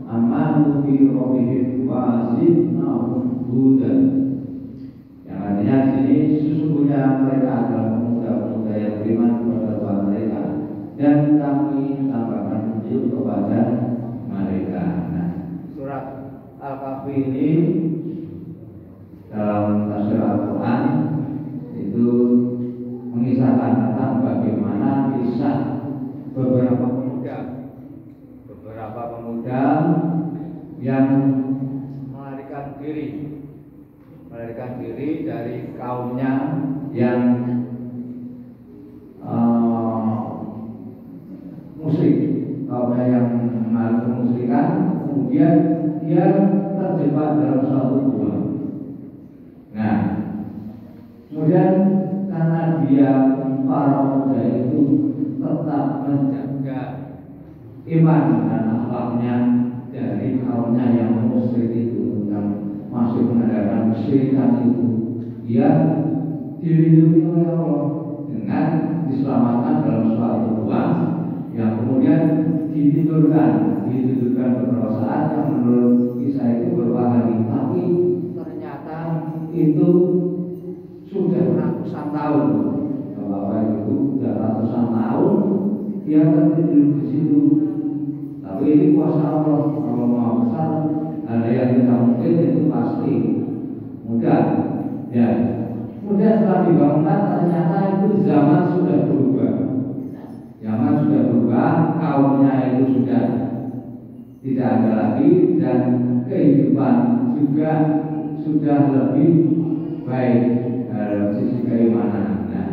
amanu bi rabbihim wa zidnahum hudan. Yang artinya di sini sesungguhnya mereka adalah pemuda-pemuda yang beriman kepada Tuhan mereka dan kami tambahkan petunjuk kepada mereka. Nah, surat Al-Kahfi ini dalam tafsir Al-Quran itu mengisahkan tentang bagaimana kisah beberapa pemuda yang melarikan diri dari kaumnya yang musyrik, kaumnya yang mengalami kemusyrikan, kemudian dia terjebak dalam suatu gua. Nah, kemudian karena dia para pemuda itu tetap menjaga iman dan akhlaknya dari kaumnya yang musyrik itu, yang masih mengadakan kesyirikan itu, dia dilindungi oleh Allah dengan diselamatkan dalam suatu ruang yang kemudian ditidurkan beberapa saat, yang menurut kisah itu beberapa hari, tapi ternyata itu sudah ratusan tahun. Bapak itu sudah ratusan tahun dia tertidur di situ. Tapi ini kuasa Allah, kalau mau besar ada yang tidak mungkin itu pasti mudah. Ya, kemudian setelah dibangunkan ternyata itu zaman sudah berubah. Zaman sudah berubah, kaumnya itu sudah tidak ada lagi, dan kehidupan juga sudah lebih baik dalam sisi keimanan. Nah,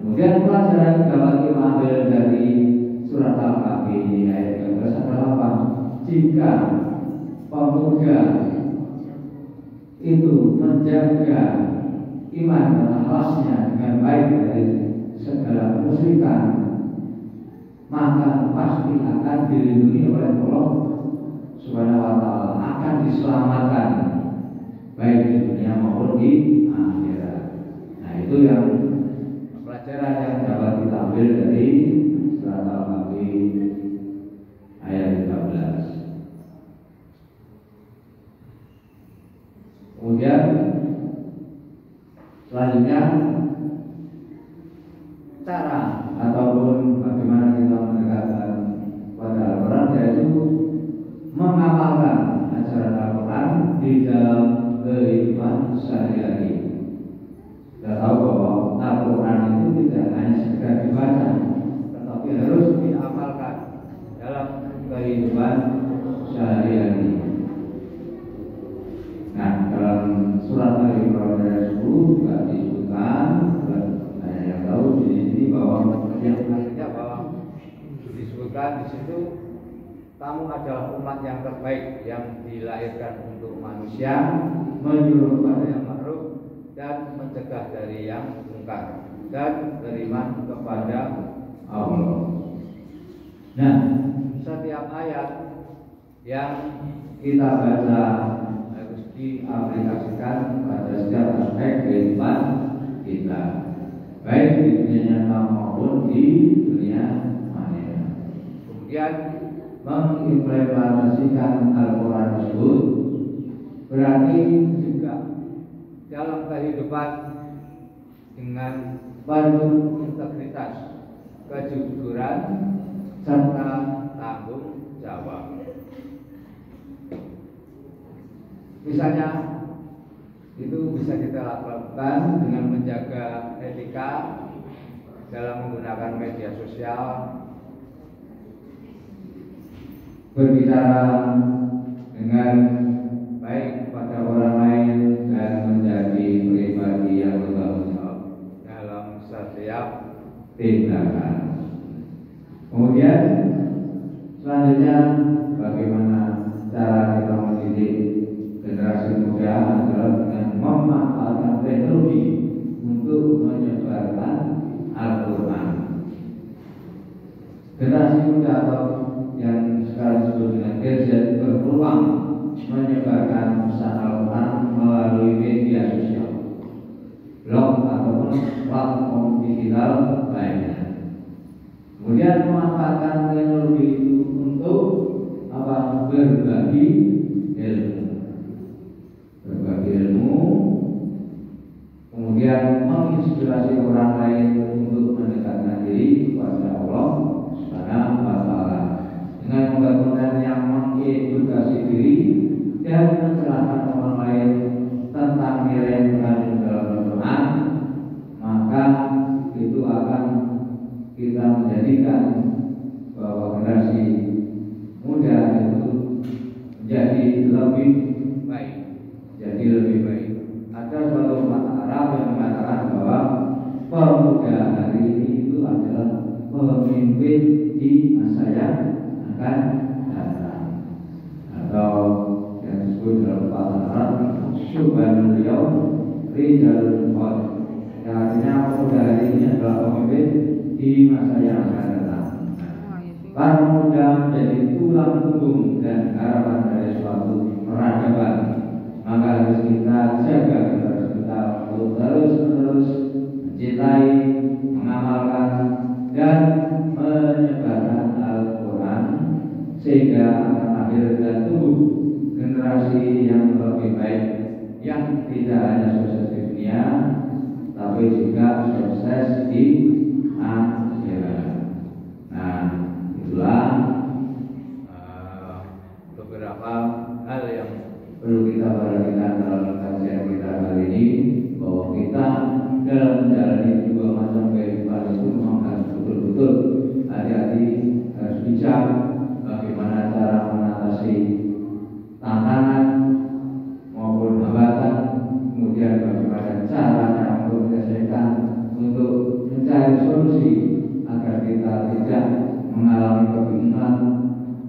kemudian pelajaran dapat kita ambil dari surat Al-Kahfi ayat 13 adalah apa? Jika pemuda itu menjaga iman dan akhlaknya dengan baik dari segala kemusyrikan, maka pasti akan dilindungi oleh Allah Subhanahu wa Ta'ala, akan diselamatkan baik di dunia maupun di akhirat. Nah, itu yang pelajaran yang dapat kita ambil dari surat Al-Kahfi ayat 13. Kemudian selanjutnya cara ataupun bagaimana kita mendekatkan pada Al-Quran, yaitu mengamalkan ajaran Al-Quran di dalam kehidupan sehari-hari. Kita tahu bahwa Al-Quran itu tidak hanya sekedar dibaca, tetapi harus diamalkan dalam kehidupan sehari-hari. Nah, dalam surat Al-Imran ayat 10 juga disebutkan, saya yang tahu di sini bahwa yang artinya bahwa disebutkan di situ, kamu adalah umat yang terbaik yang dilahirkan untuk manusia, menyuruh pada yang ma'ruf dan mencegah dari yang mungkar, dan beriman kepada Allah. Nah, setiap ayat yang kita baca harus diaplikasikan pada setiap aspek kehidupan kita, baik di dunia nyata maupun di dunia akhirat. Kemudian mengimplementasikan Al-Quran tersebut berarti juga dalam kehidupan dengan penuh integritas, kejujuran, serta tanggung jawab. Misalnya itu bisa kita lakukan dengan menjaga etika dalam menggunakan media sosial, berbicara dengan baik kepada orang lain, dan menjadi pribadi yang bertanggung jawab dalam setiap tindakan. Kemudian selanjutnya, bagaimana cara kita mendidik generasi muda adalah dengan memanfaatkan teknologi untuk menyebarkan Al-Quran. Generasi muda atau yang sekarang disebut dengan gadget berpeluang menyebarkan pesan Al-Quran melalui media sosial, blog ataupun platform digital lainnya. Kemudian memanfaatkan teknologi itu untuk apa? Berbagi ilmu, kemudian menginspirasi orang lain untuk mendekatkan diri kepada Allah Subhanahu wa Ta'ala dengan membuat konten yang mengedukasi diri dan mencerahkan orang lain tentang nilai yang dalam Al-Quran. Maka itu akan kita menjadikan bahwa generasi muda itu menjadi lebih baik. Ada suatu kata Arab yang mengatakan bahwa pemuda hari ini itu adalah pemimpin di masa yang akan datang, atau yang disebut dalam bahasa Arab Subhanul Yaum Rijalul Qad, yang artinya pemuda hari ini adalah pemimpin di masa yang akan datang. Para pemuda menjadi tulang punggung dan harapan dari suatu peradaban. Maka harus kita jaga generasi kita untuk terus-menerus mencintai, mengamalkan, dan menyebarkan Al-Quran, sehingga akan lahir dan tumbuh generasi yang lebih baik, yang tidak hanya sukses di dunia, tapi juga sukses di akhirat. Nah, itulah beberapa hal yang perlu kita perhatikan dalam kajian kita kali ini, bahwa kita dalam menjalani dua macam kehidupan itu memang harus betul-betul hati-hati, harus bijak bagaimana cara mengatasi beriman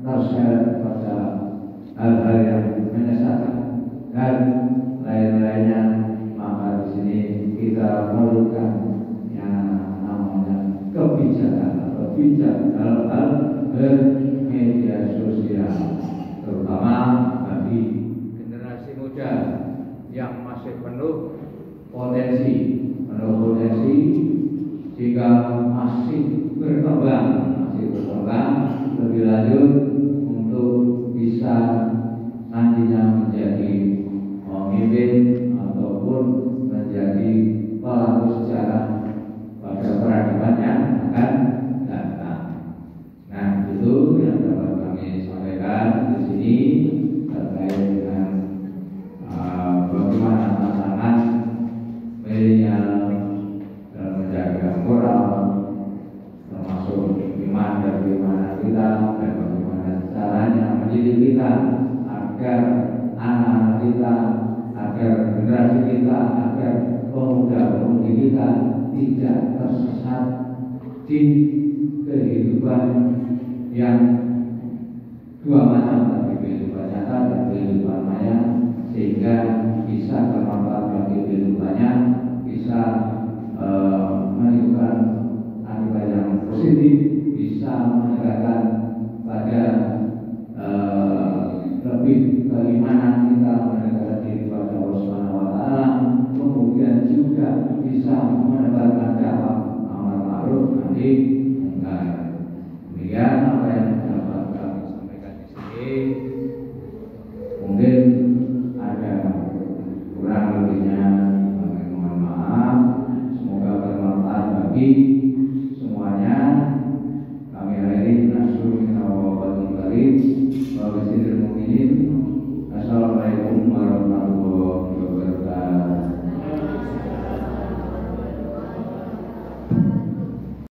terseret pada hal-hal yang menyesatkan dan lain-lainnya, maka di sini kita perlukan yang namanya kebijakan atau bijak dalam hal bermedia sosial, terutama bagi generasi muda yang masih penuh potensi jika masih berkembang lebih lanjut untuk bisa nantinya menjadi pemimpin ataupun menjadi pelaku sejarah pada peradaban yang akan datang. Nah, itu yang dapat kami sampaikan di sini terkait dengan bagaimana tantangan milenial dalam menjaga moral, termasuk iman dan keimanan kita, dan bagaimana caranya mendidik kita agar anak-anak kita, agar generasi kita, agar pemuda-pemudi kita tidak tersesat di